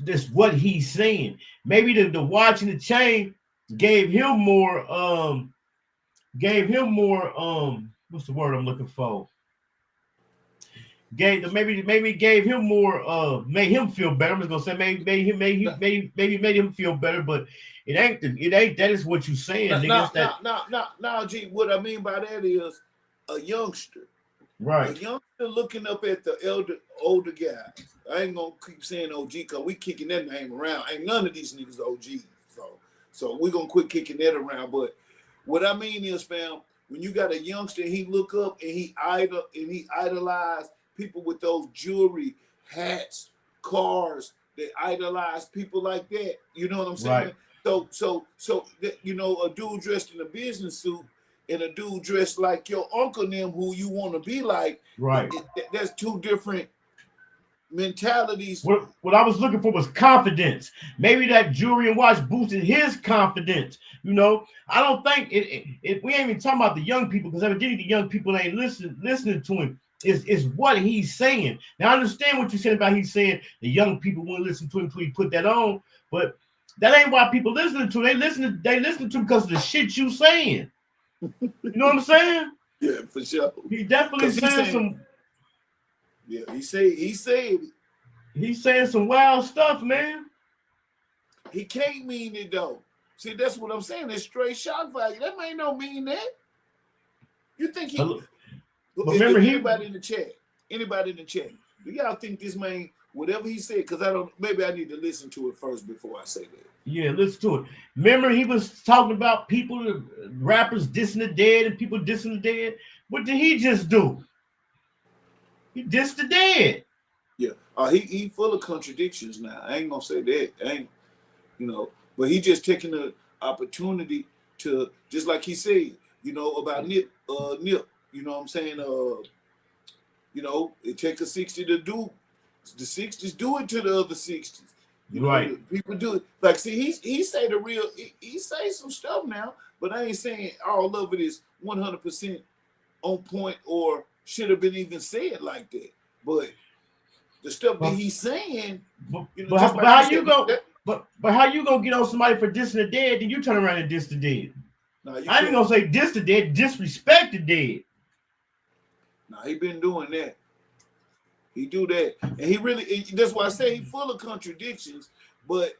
this what he's saying. Maybe the watch and the chain gave him more. What's the word I'm looking for? Maybe gave him more. Made him feel better. I'm just gonna say maybe made him feel better. But it ain't that is what you saying. Now, G. What I mean by that is a youngster. Right. A youngster looking up at the older guys. I ain't gonna keep saying OG because we kicking that name around. Ain't none of these niggas OG. So we're gonna quit kicking that around. But what I mean is, fam, when you got a youngster and he look up and he idolize people with those jewelry, hats, cars, they idolize people like that. You know what I'm saying? Right. So a dude dressed in a business suit and a dude dressed like your uncle and them who you want to be like, right? That's two different mentalities. What I was looking for was confidence. Maybe that jewelry and watch boosted his confidence. I don't think it we ain't even talking about the young people because evidently the young people ain't listening to him. Is what he's saying. Now I understand what you're saying about he's saying the young people won't listen to him until he put that on, but that ain't why people listening to him. They listen to him because of the shit you saying. You know what I'm saying? Yeah, for sure. He definitely saying some. Yeah, he's saying some wild stuff, man. He can't mean it though. See, that's what I'm saying. It's straight shock value. That ain't no mean that. You think he? But remember, anybody in the chat, do y'all think this man, whatever he said? Because maybe I need to listen to it first before I say that. Yeah, listen to it. Remember, he was talking about people, rappers dissing the dead and people dissing the dead. What did he just do? He dissed the dead. Yeah, he full of contradictions now. I ain't gonna say that. But he just taking the opportunity to, just like he said, about Nip. You know what I'm saying? It takes a 60 to do. The 60s do it to the other 60s. Right. People do it. Like, see, he say the real, he say some stuff now, but I ain't saying all of it is 100% on point or should have been even said like that. But the stuff that he's saying, but how you gonna get on somebody for dissing the dead, then you turn around and diss the dead? I ain't gonna say diss the dead, disrespect the dead. Nah, he been doing that. He do that. And he really, that's why I say he full of contradictions, but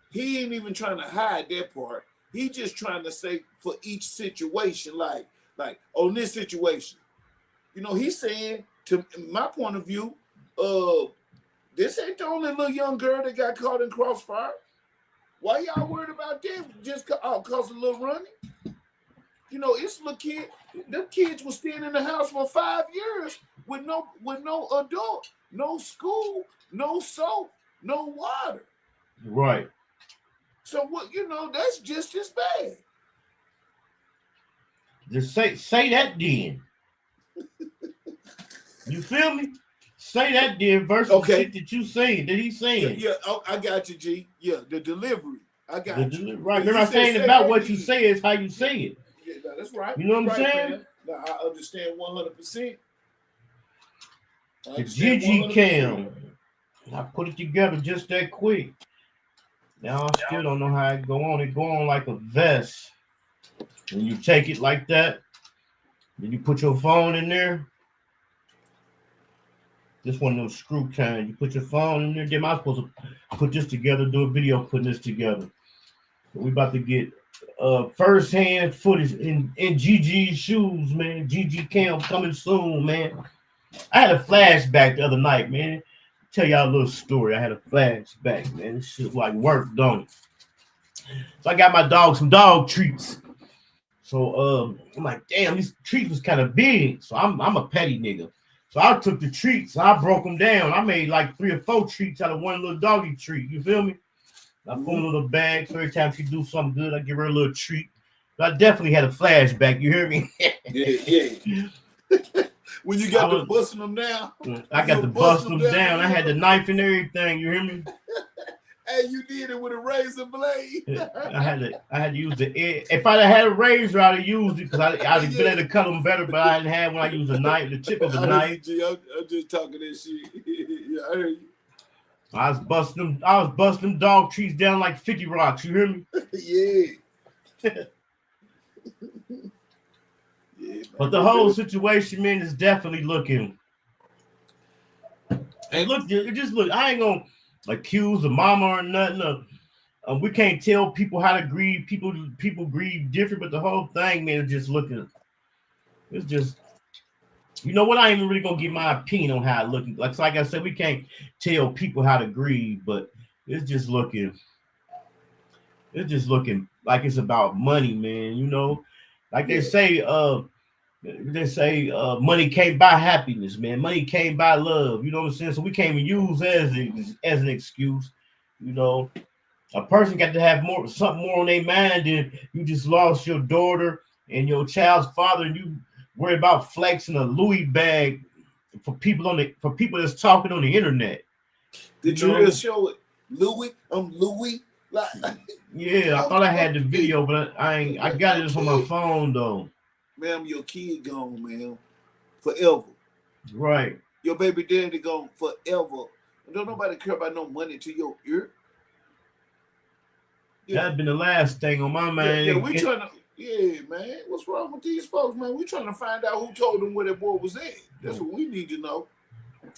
he ain't even trying to hide that part. He just trying to say for each situation, like on this situation, he's saying, to my point of view, this ain't the only little young girl that got caught in crossfire. Why y'all worried about them? Just cause of Lil Ronnie? It's little kid. Them kids was staying in the house for 5 years with no adult, no school, no soap, no water. Right. So what? That's just as bad. Just say that then. You feel me? Say that then versus shit that you saying, that he's saying. Yeah, I got you, G. Yeah, the delivery. I got you. Right. Remember I'm saying about what you say is how you say it. Yeah, no, that's right. You know what I'm saying? No, I understand 100%. The GG cam. I put it together just that quick. Now I still don't know how it go on. It go on like a vest. And you take it like that. Then you put your phone in there. This one of those screw kind. You put your phone in there. Damn, I'm supposed to put this together, do a video putting this together. We about to get first-hand footage in GG's shoes, man. GG Cam coming soon, man. I had a flashback the other night, man. Tell y'all a little story. I had a flashback, man. This shit like work, don't it? So I got my dog some dog treats. So I'm like, damn, these treats was kind of big. So I'm a petty nigga. So I took the treats, I broke them down. I made like 3 or 4 treats out of one little doggy treat. You feel me? I put a little bag. So every time she do something good, I give her a little treat. But I definitely had a flashback. You hear me? Yeah. When you got to busting them down. I got to bust them down. I had the knife and everything. You hear me? Hey, you did it with a razor blade. I had to use the edge. If I had a razor, I'd have used it because I'd have been able to cut them better. But I didn't have when I used a knife, the tip of a knife. I'm just talking that shit. Yeah, I heard you. I was busting them dog treats down like 50 rocks. You hear me? Yeah. Yeah, but the whole situation, man, is definitely looking. And look, it just look. I ain't gonna accuse the mama or nothing. We can't tell people how to grieve. People grieve different, but the whole thing, man, is just looking. It's just, you know what? I ain't even really gonna give my opinion on how it looking. Like I said, we can't tell people how to grieve, but it's just looking. It's just looking like it's about money, man. You know, like they say, money can't buy happiness, man. Money can't buy love. You know what I'm saying? So we can't even use as an excuse. You know, a person got to have something more on their mind than you just lost your daughter and your child's father, and you worry about flexing a Louis bag for people that's talking on the internet. Did you really show it, Louis? Louis. Like, yeah, I thought I had the video, but I got it on my phone though. Ma'am, your kid gone, man, forever. Right. Your baby daddy gone forever. Don't nobody care about no money to your ear. Yeah. That'd been the last thing on my mind. Yeah, we trying to. Yeah, man. What's wrong with these folks, man? We trying to find out who told them where that boy was at. That's what we need to know.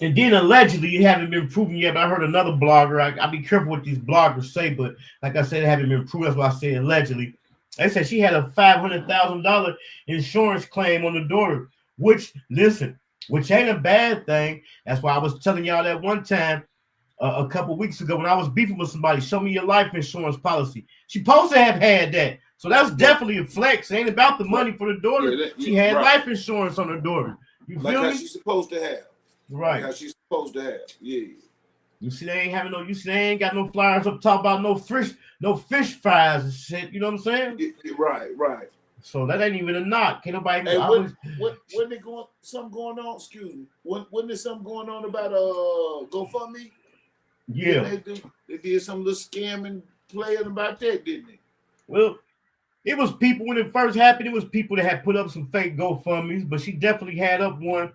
And then allegedly, it haven't been proven yet, but I heard another blogger. I be careful what these bloggers say, but like I said, it haven't been proven. That's why I say allegedly. They said she had a $500,000 insurance claim on the daughter, which ain't a bad thing. That's why I was telling y'all that one time a couple weeks ago when I was beefing with somebody, show me your life insurance policy. She supposed to have had that. So that's definitely a flex. It ain't about the money for the daughter. She had life insurance on her daughter. You feel me? How she's supposed to have. Right. Like how she's supposed to have. Yeah. You see, they ain't got no flyers up top about no fish fries and shit. You know what I'm saying? Right. So that ain't even a knock. Can't nobody. Hey, when they going something going on? Excuse me. When there's something going on about GoFundMe? Yeah. They did some little scamming playing about that, didn't they? Well, it was people when it first happened. It was people that had put up some fake GoFundMes, but she definitely had up one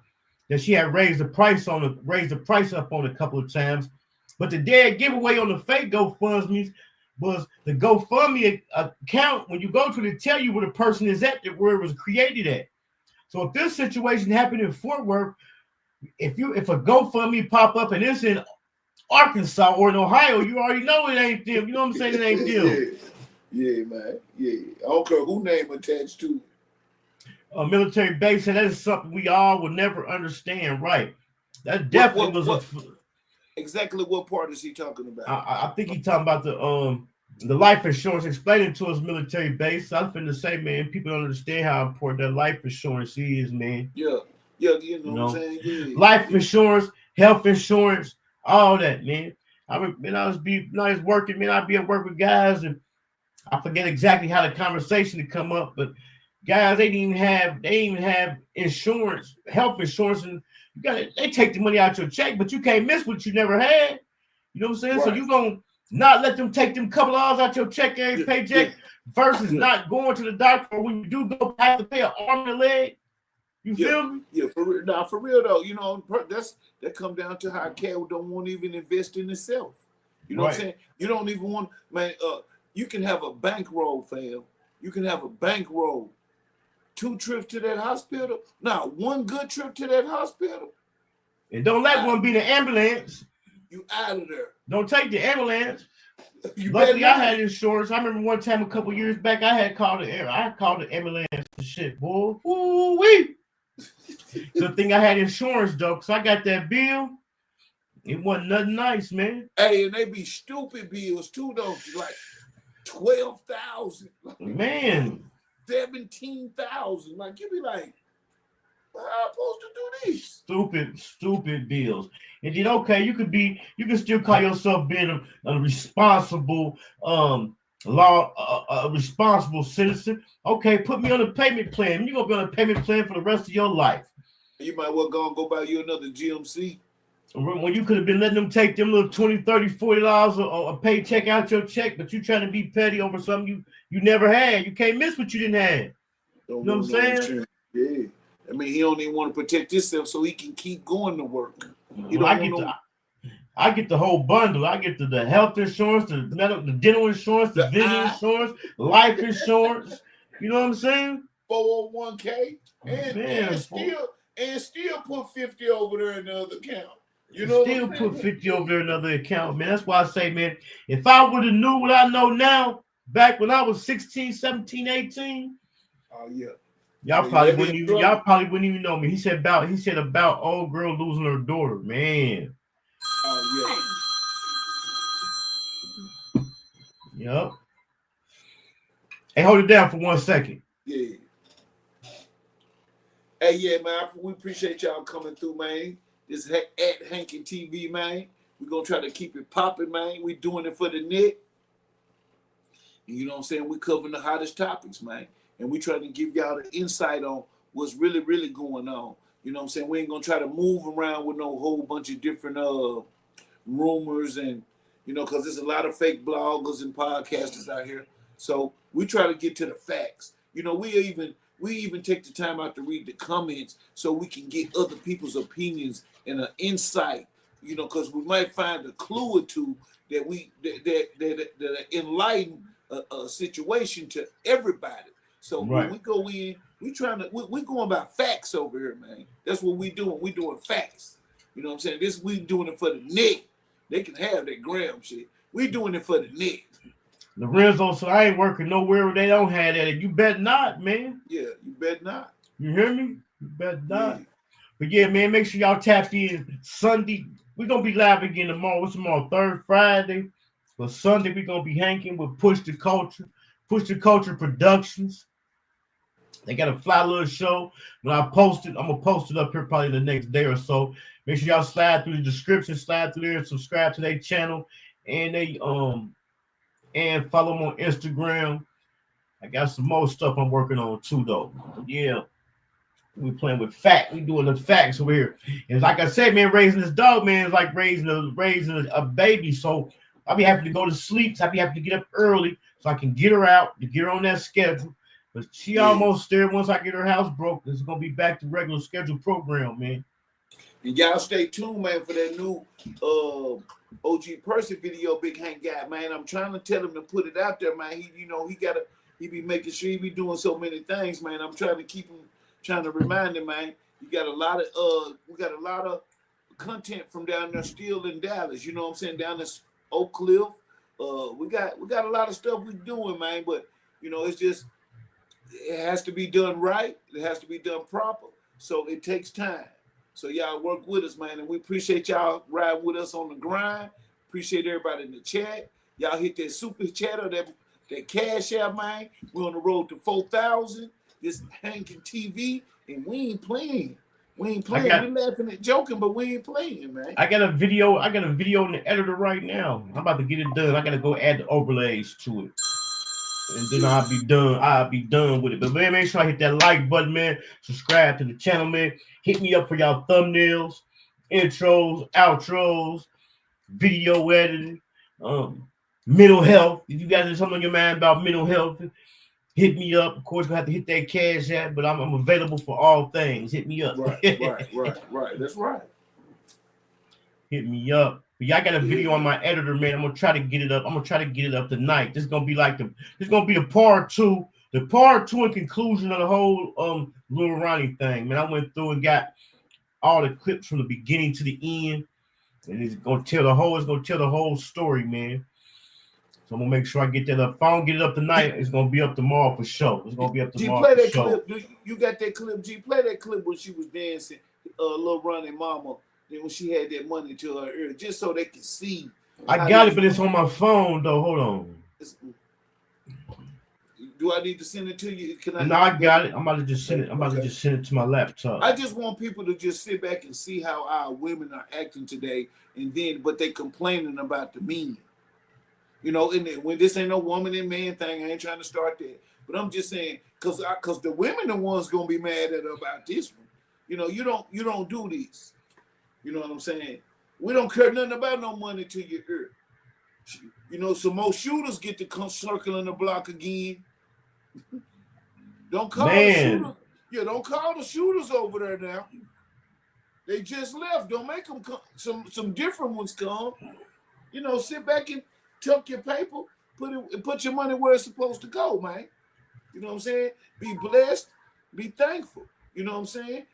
that she had raised the price up on a couple of times. But the dead giveaway on the fake GoFundMes was the GoFundMe account. When you go to it, tell you where the person is at, where it was created at. So if this situation happened in Fort Worth, if a GoFundMe pop up and it's in Arkansas or in Ohio, you already know it ain't them. You know what I'm saying? It ain't them. Yeah, man. Yeah. I don't care who name attached to it. A military base, and that is something we all will never understand, right? That definitely exactly what part is he talking about? I think he's talking about the life insurance. Explaining to us military base. I was finna say, man, people don't understand how important that life insurance is, man. Yeah, you know what I'm saying? Yeah. Life insurance, health insurance, all that, man. I was working, man. I'd be at work with guys, and I forget exactly how the conversation would come up, but guys, they didn't even have insurance, health insurance, and they take the money out your check, but you can't miss what you never had. You know what I'm saying? Right. So you gonna not let them take them couple hours out your check every paycheck versus not going to the doctor, or when you do go, have to pay an arm and a leg. You feel me? Yeah, for real though. You know, that come down to how a cat don't want to even invest in itself. You know what I'm saying? You don't even want, man. You can have a bankroll, fam. You can have a bankroll. 2 trips to that hospital. Now, 1 good trip to that hospital. And don't let one be the ambulance. You out of there. Don't take the ambulance. You Luckily, better I not. had insurance. I remember one time a couple years back, I called the ambulance and shit, boy. Woo-wee. Good thing I had insurance though, because I got that bill. It wasn't nothing nice, man. Hey, and they be stupid bills too, though. Like 12,000, Man. 17,000. Like you be like, how am I supposed to do these? Stupid bills. And then okay, you can still call yourself being a responsible responsible citizen. Okay, put me on a payment plan. You're gonna be on a payment plan for the rest of your life. You might well go buy you another GMC. When you could have been letting them take them little $20, $30, $40 or a paycheck out your check, but you trying to be petty over something you never had. You can't miss what you didn't have. You know what I'm saying? Yeah. I mean, he don't even want to protect himself so he can keep going to work. I get the whole bundle. I get the health insurance, the dental insurance, the vision insurance, life insurance. You know what I'm saying? 401k and still put 50 over there in the other account. You know, still put 50 over there in another account, man. That's why I say, man, if I would have knew what I know now, back when I was 16, 17, 18. Oh yeah. Y'all probably wouldn't even know me. He said about old girl losing her daughter, man. Oh yeah. Yep. Hey, hold it down for 1 second. Yeah. Hey, yeah, man. We appreciate y'all coming through, man. This is at Hankin TV, man. We're gonna try to keep it popping, man. We doing it for the net. And you know what I'm saying? We covering the hottest topics, man. And we trying to give y'all the insight on what's really, really going on. You know what I'm saying? We ain't gonna try to move around with no whole bunch of different rumors and, you know, because there's a lot of fake bloggers and podcasters out here. So we try to get to the facts. You know, we even take the time out to read the comments so we can get other people's opinions and an insight, you know, because we might find a clue or two that enlighten a situation to everybody. So when we go in, we going about facts over here, man. That's what we doing. We doing facts. You know what I'm saying? We doing it for the net. They can have that gram shit. We doing it for the net. Lorenzo, so I ain't working nowhere where they don't have that. You bet not, man. Yeah, you bet not. You hear me? You bet not. Yeah. But yeah, man, make sure y'all tap in Sunday. We're going to be live again tomorrow. What's tomorrow? Third Friday. But Sunday, we're going to be hanking with Push the Culture Productions. They got a fly little show. When I post it, I'm going to post it up here probably the next day or so. Make sure y'all slide through the description, slide through there and subscribe to their channel. And and follow them on Instagram. I got some more stuff I'm working on too, though. Yeah. We playing with fact. We doing the facts over here. And like I said, man, raising this dog, man, is like raising a baby. So I be having to go to sleep. So I be having to get up early so I can get her out, to get her on that schedule. But she almost there. Once I get her house broke, it's gonna be back to regular scheduled program, man. And y'all stay tuned, man, for that new OG Percy video Big Hank got, man. I'm trying to tell him to put it out there, man. He be making sure he be doing so many things, man. I'm trying to remind him, man. We got a lot of content from down there still in Dallas. You know what I'm saying? Down in Oak Cliff. We got a lot of stuff we doing, man, but you know, it has to be done right. It has to be done proper. So it takes time. So y'all work with us, man, and we appreciate y'all riding with us on the grind. Appreciate everybody in the chat. Y'all hit that super chat or that cash out, man. We're on the road to 4,000. This Hankin TV, and we ain't playing. We laughing and joking, but we ain't playing, man. I got a video in the editor right now. I'm about to get it done. I gotta go add the overlays to it. And then I'll be done with it. But man, make sure I hit that like button, man. Subscribe to the channel, man. Hit me up for y'all thumbnails, intros, outros, video editing, mental health. If you guys something on your mind about mental health, hit me up. Of course, you'll have to hit that cash app, but I'm available for all things. Hit me up. Right. That's right. Hit me up. But y'all got a video on my editor, man. I'm gonna try to get it up. Tonight. This is gonna be the part two and conclusion of the whole Lil Ronnie thing, man. I went through and got all the clips from the beginning to the end, and it's gonna tell the whole story, man. So I'm gonna make sure I get that up. If I don't get it up tonight, it's gonna be up tomorrow for sure. It's gonna be up tomorrow. Play that sure. clip. You got that clip? G, play that clip when she was dancing, Lil Ronnie Mama. Then when she had that money to her ear, just so they can see. I got it, but it's on my phone though. Hold on. Do I need to send it to you? No, I got it. I'm about to just send it. I'm about to just send it to my laptop. I just want people to just sit back and see how our women are acting today, but they complaining about the men. You know, and when this ain't no woman and man thing, I ain't trying to start that. But I'm just saying, cause the women are the ones gonna be mad at her about this one. You know, you don't do this. You know what I'm saying? We don't care nothing about no money to your ear. You know, some more shooters get to come circling the block again. Don't call the shooters. Yeah, don't call the shooters over there now. They just left. Don't make them come. Some different ones come. You know, sit back and tuck your paper. Put your money where it's supposed to go, man. You know what I'm saying? Be blessed. Be thankful. You know what I'm saying?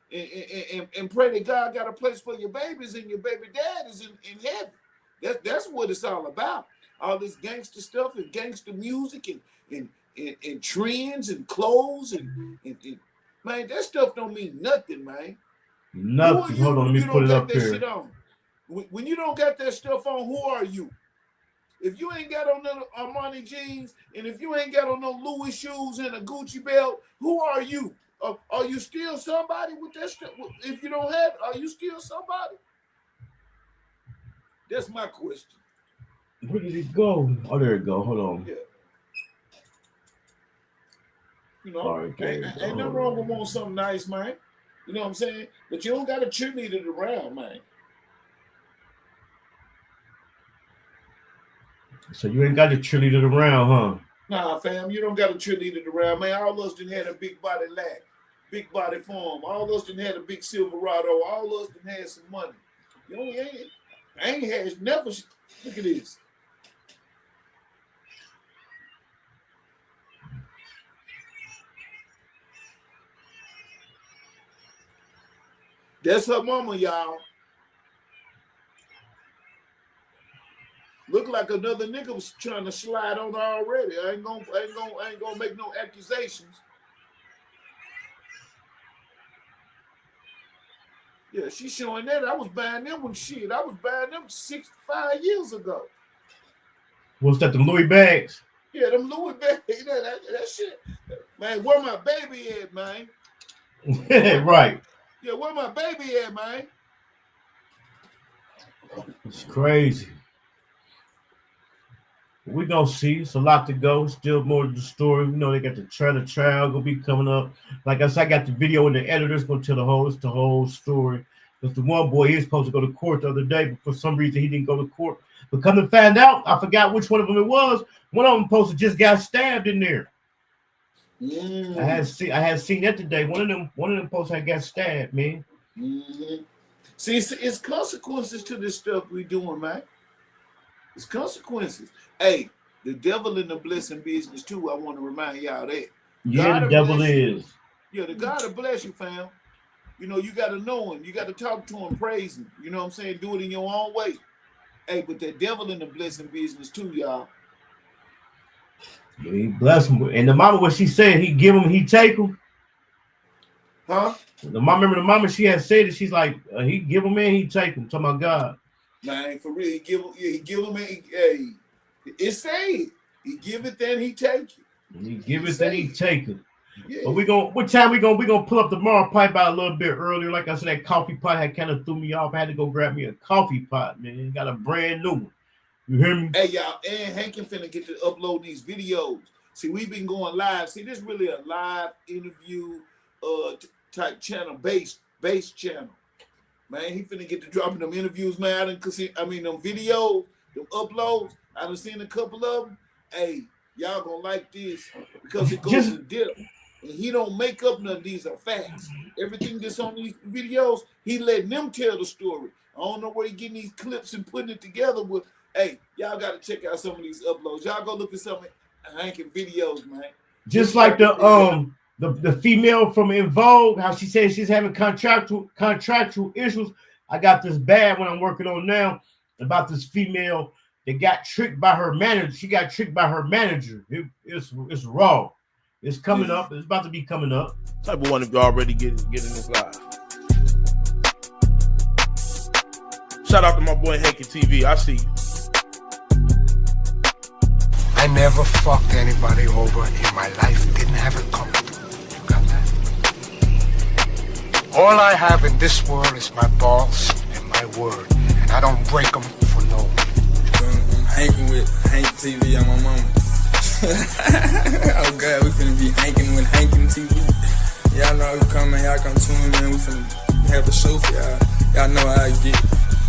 And pray that God got a place for your babies and your baby dad is in heaven. That's what it's all about. All this gangster stuff and gangster music and trends and clothes and man, that stuff don't mean nothing, man. Nothing. Hold on, let me put it up here. When you don't got that stuff on, who are you? If you ain't got on no Armani jeans and if you ain't got on no Louis shoes and a Gucci belt, who are you? Are you still somebody with that stuff? If you don't have, are you still somebody? That's my question. Where did it go? Oh, there it go. Hold on. Yeah. You know, ain't nothing wrong with wanting something nice, man. You know what I'm saying? But you don't got to cheerlead it around, man. So you ain't got to cheerlead it around, huh? Nah, fam, you don't got to cheerlead it around, man. All of us done had a big body lack, big body farm. All of us done had a big Silverado. All of us done had some money. You know, I ain't had never. Look at this. That's her mama, y'all. Look like another nigga was trying to slide on her already. I ain't gonna make no accusations. Yeah, she's showing that. I was buying them when I was buying them 65 years ago. What's that, the Louis bags? Yeah, them Louis bags. That shit. Man, where my baby at, man? Right. Yeah, where my baby at, man? It's crazy. We're going to see. It's a lot to go. Still more to the story. You know, they got the trailer trial going to be coming up. Like I said, I got the video and the editor's going to tell the whole story. Because the one boy, he was supposed to go to court the other day, but for some reason he didn't go to court. But come to find out, I forgot which one of them it was. One of them supposed to just got stabbed in there. I had seen that today. One of them posts had got stabbed, man. Mm-hmm. See, it's consequences to this stuff we doing, man. It's consequences. Hey, the devil in the blessing business too. I want to remind y'all that. Yeah, the devil is. Yeah, the God will bless you, fam. You know, you got to know him. You got to talk to him, praise him. You know what I'm saying? Do it in your own way. Hey, but the devil in the blessing business too, y'all. Yeah, he bless him. And the mama, what she said, he give him, he take him. Huh? Remember the mama, she had said it. She's like, he give him and he take him. Talking about God. Man, for real, he give him and it's said. He give it, then he take it. He give it, then he take it. Yeah. But what time we gonna pull up the Mar pipe out a little bit earlier? Like I said, that coffee pot had kind of threw me off. I had to go grab me a coffee pot, man. Got a brand new one. You hear me? Hey, y'all, and Hankin finna get to upload these videos. See, we've been going live. See, this really a live interview type channel, base channel. Man, he finna get to dropping them interviews, man. Them videos, them uploads. I done seen a couple of them. Hey, y'all gonna like this because it goes in depth. And he don't make up none of these are facts. Everything that's on these videos, he letting them tell the story. I don't know where he getting these clips and putting it together with. Hey, y'all got to check out some of these uploads. Y'all go look at some Hankin videos, man. Just like the the female from In Vogue, how she says she's having contractual issues. I got this bad one I'm working on now about this female that got tricked by her manager. She got tricked by her manager. It's raw. It's coming up. It's about to be coming up. Type of one if you already get in this live. Shout out to my boy Hankin TV. I see you. I never fucked anybody over in my life. Didn't have it comfortable. You got that? All I have in this world is my balls and my word. And I don't break them for no one. I'm hanging with Hank TV on my mama. Oh God, we finna be hanging with Hankin TV. Y'all know who coming, y'all come tune in, man. We finna have a show for y'all. Y'all know how I get.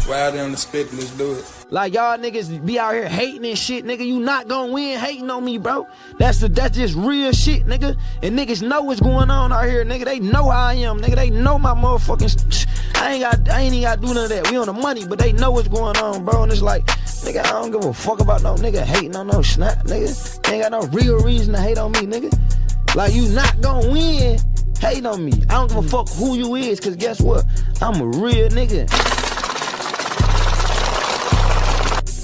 Right there on the spit, let's do it. Like y'all niggas be out here hating and shit, nigga. You not gonna win hating on me, bro. That's just real shit, nigga. And niggas know what's going on out here, nigga. They know how I am, nigga. They know my motherfucking. I ain't even gotta do none of that. We on the money, but they know what's going on, bro. And it's like, nigga, I don't give a fuck about no nigga hating on no snap, nigga. Ain't got no real reason to hate on me, nigga. Like you not gonna win hating on me. I don't give a fuck who you is, cause guess what? I'm a real nigga.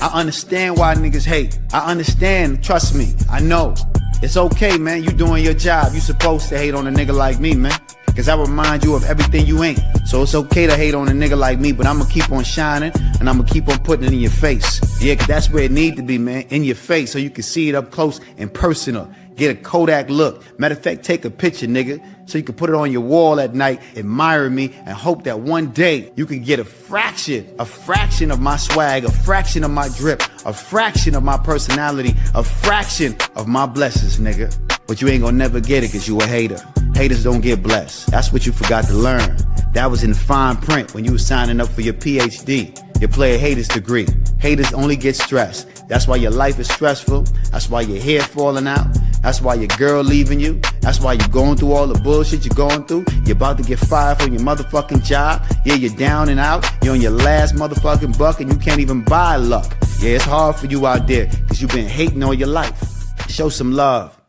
I understand why niggas hate. I understand, trust me, I know. It's okay, man, you doing your job. You supposed to hate on a nigga like me, man. Cause I remind you of everything you ain't. So it's okay to hate on a nigga like me, but I'ma keep on shining and I'ma keep on putting it in your face. Yeah, cause that's where it need to be, man, in your face, so you can see it up close and personal. Get a Kodak look. Matter of fact, take a picture, nigga, so you can put it on your wall at night, admire me, and hope that one day you can get a fraction of my swag, a fraction of my drip, a fraction of my personality, a fraction of my blessings, nigga. But you ain't gonna never get it cause you a hater. Haters don't get blessed. That's what you forgot to learn. That was in fine print when you was signing up for your PhD, your player haters degree. Haters only get stressed. That's why your life is stressful. That's why your hair falling out. That's why your girl leaving you. That's why you're going through all the bullshit you're going through. You're about to get fired from your motherfucking job. Yeah, you're down and out. You're on your last motherfucking buck and you can't even buy luck. Yeah, it's hard for you out there because you've been hating all your life. Show some love.